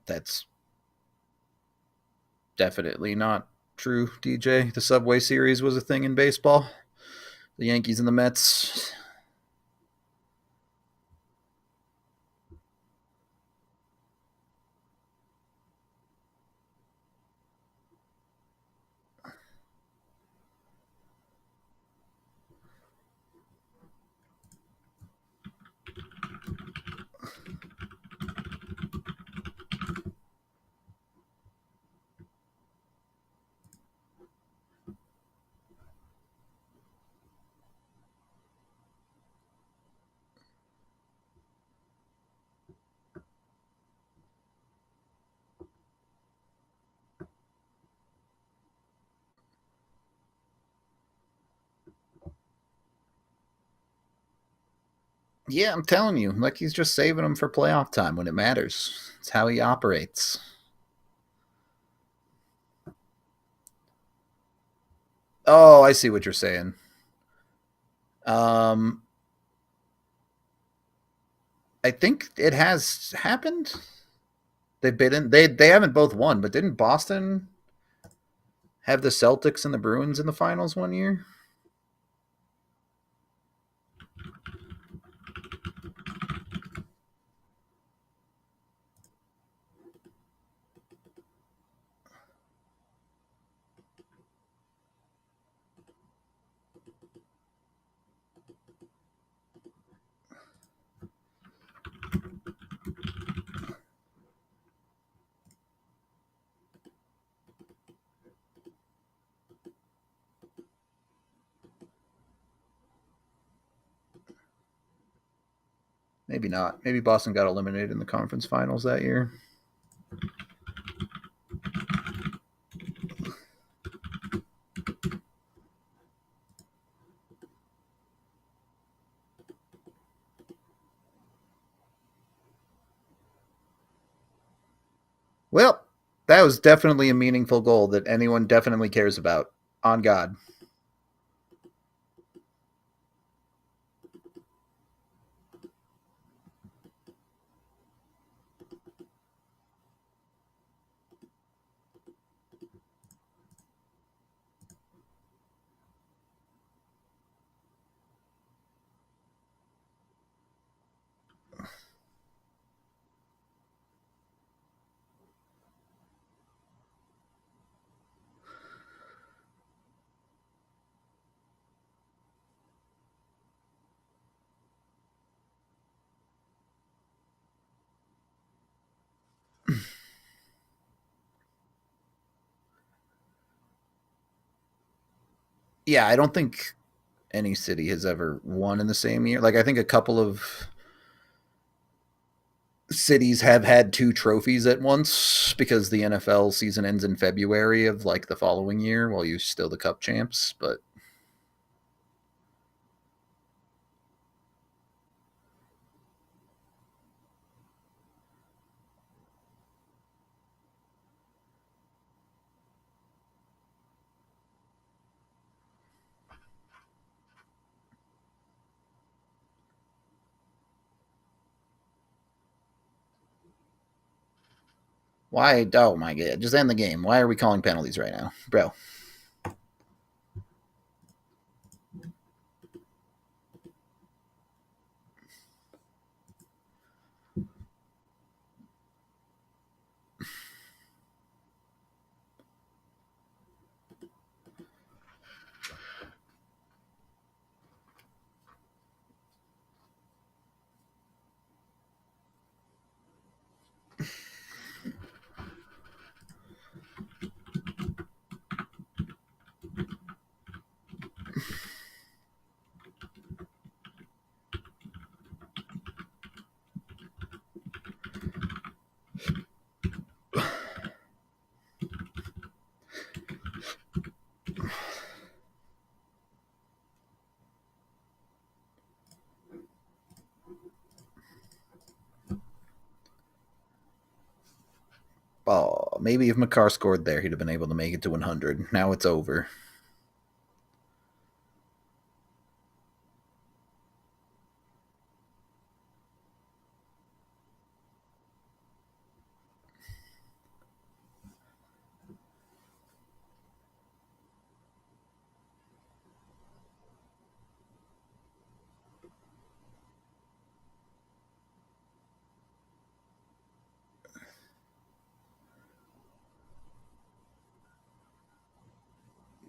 That's definitely not true, DJ. The Subway Series was a thing in baseball. The Yankees and the Mets. Yeah, I'm telling you, like he's just saving them for playoff time when it matters. It's how he operates. Oh, I see what you're saying. Um, I think it has happened. They've been in. They haven't both won, but didn't Boston have the Celtics and the Bruins in the finals one year? Maybe not. Maybe Boston got eliminated in the conference finals that year. Well, that was definitely a meaningful goal that anyone definitely cares about. On God. Yeah, I don't think any city has ever won in the same year. Like I think a couple of cities have had two trophies at once because the NFL season ends in February of like the following year while you're still the cup champs, but why? Oh my god! Just end the game. Why are we calling penalties right now, bro? Oh, maybe if McCarr scored there, he'd have been able to make it to 100. Now it's over.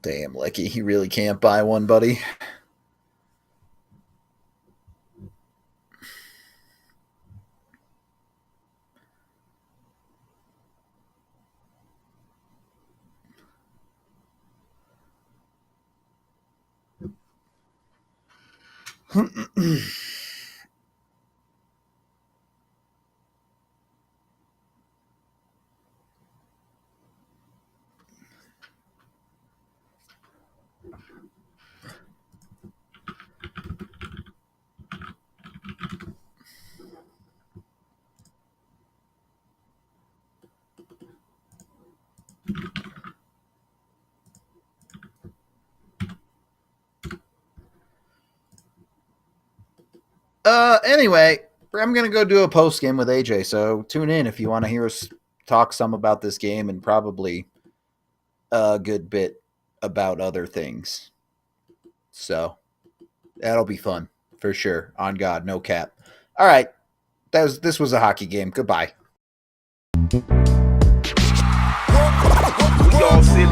Damn, Lecky, you really can't buy one, buddy. Anyway, I'm going to go do a post game with AJ. So tune in if you want to hear us talk some about this game and probably a good bit about other things. So that'll be fun for sure. On God, no cap. All right. This was a hockey game. Goodbye. We all sit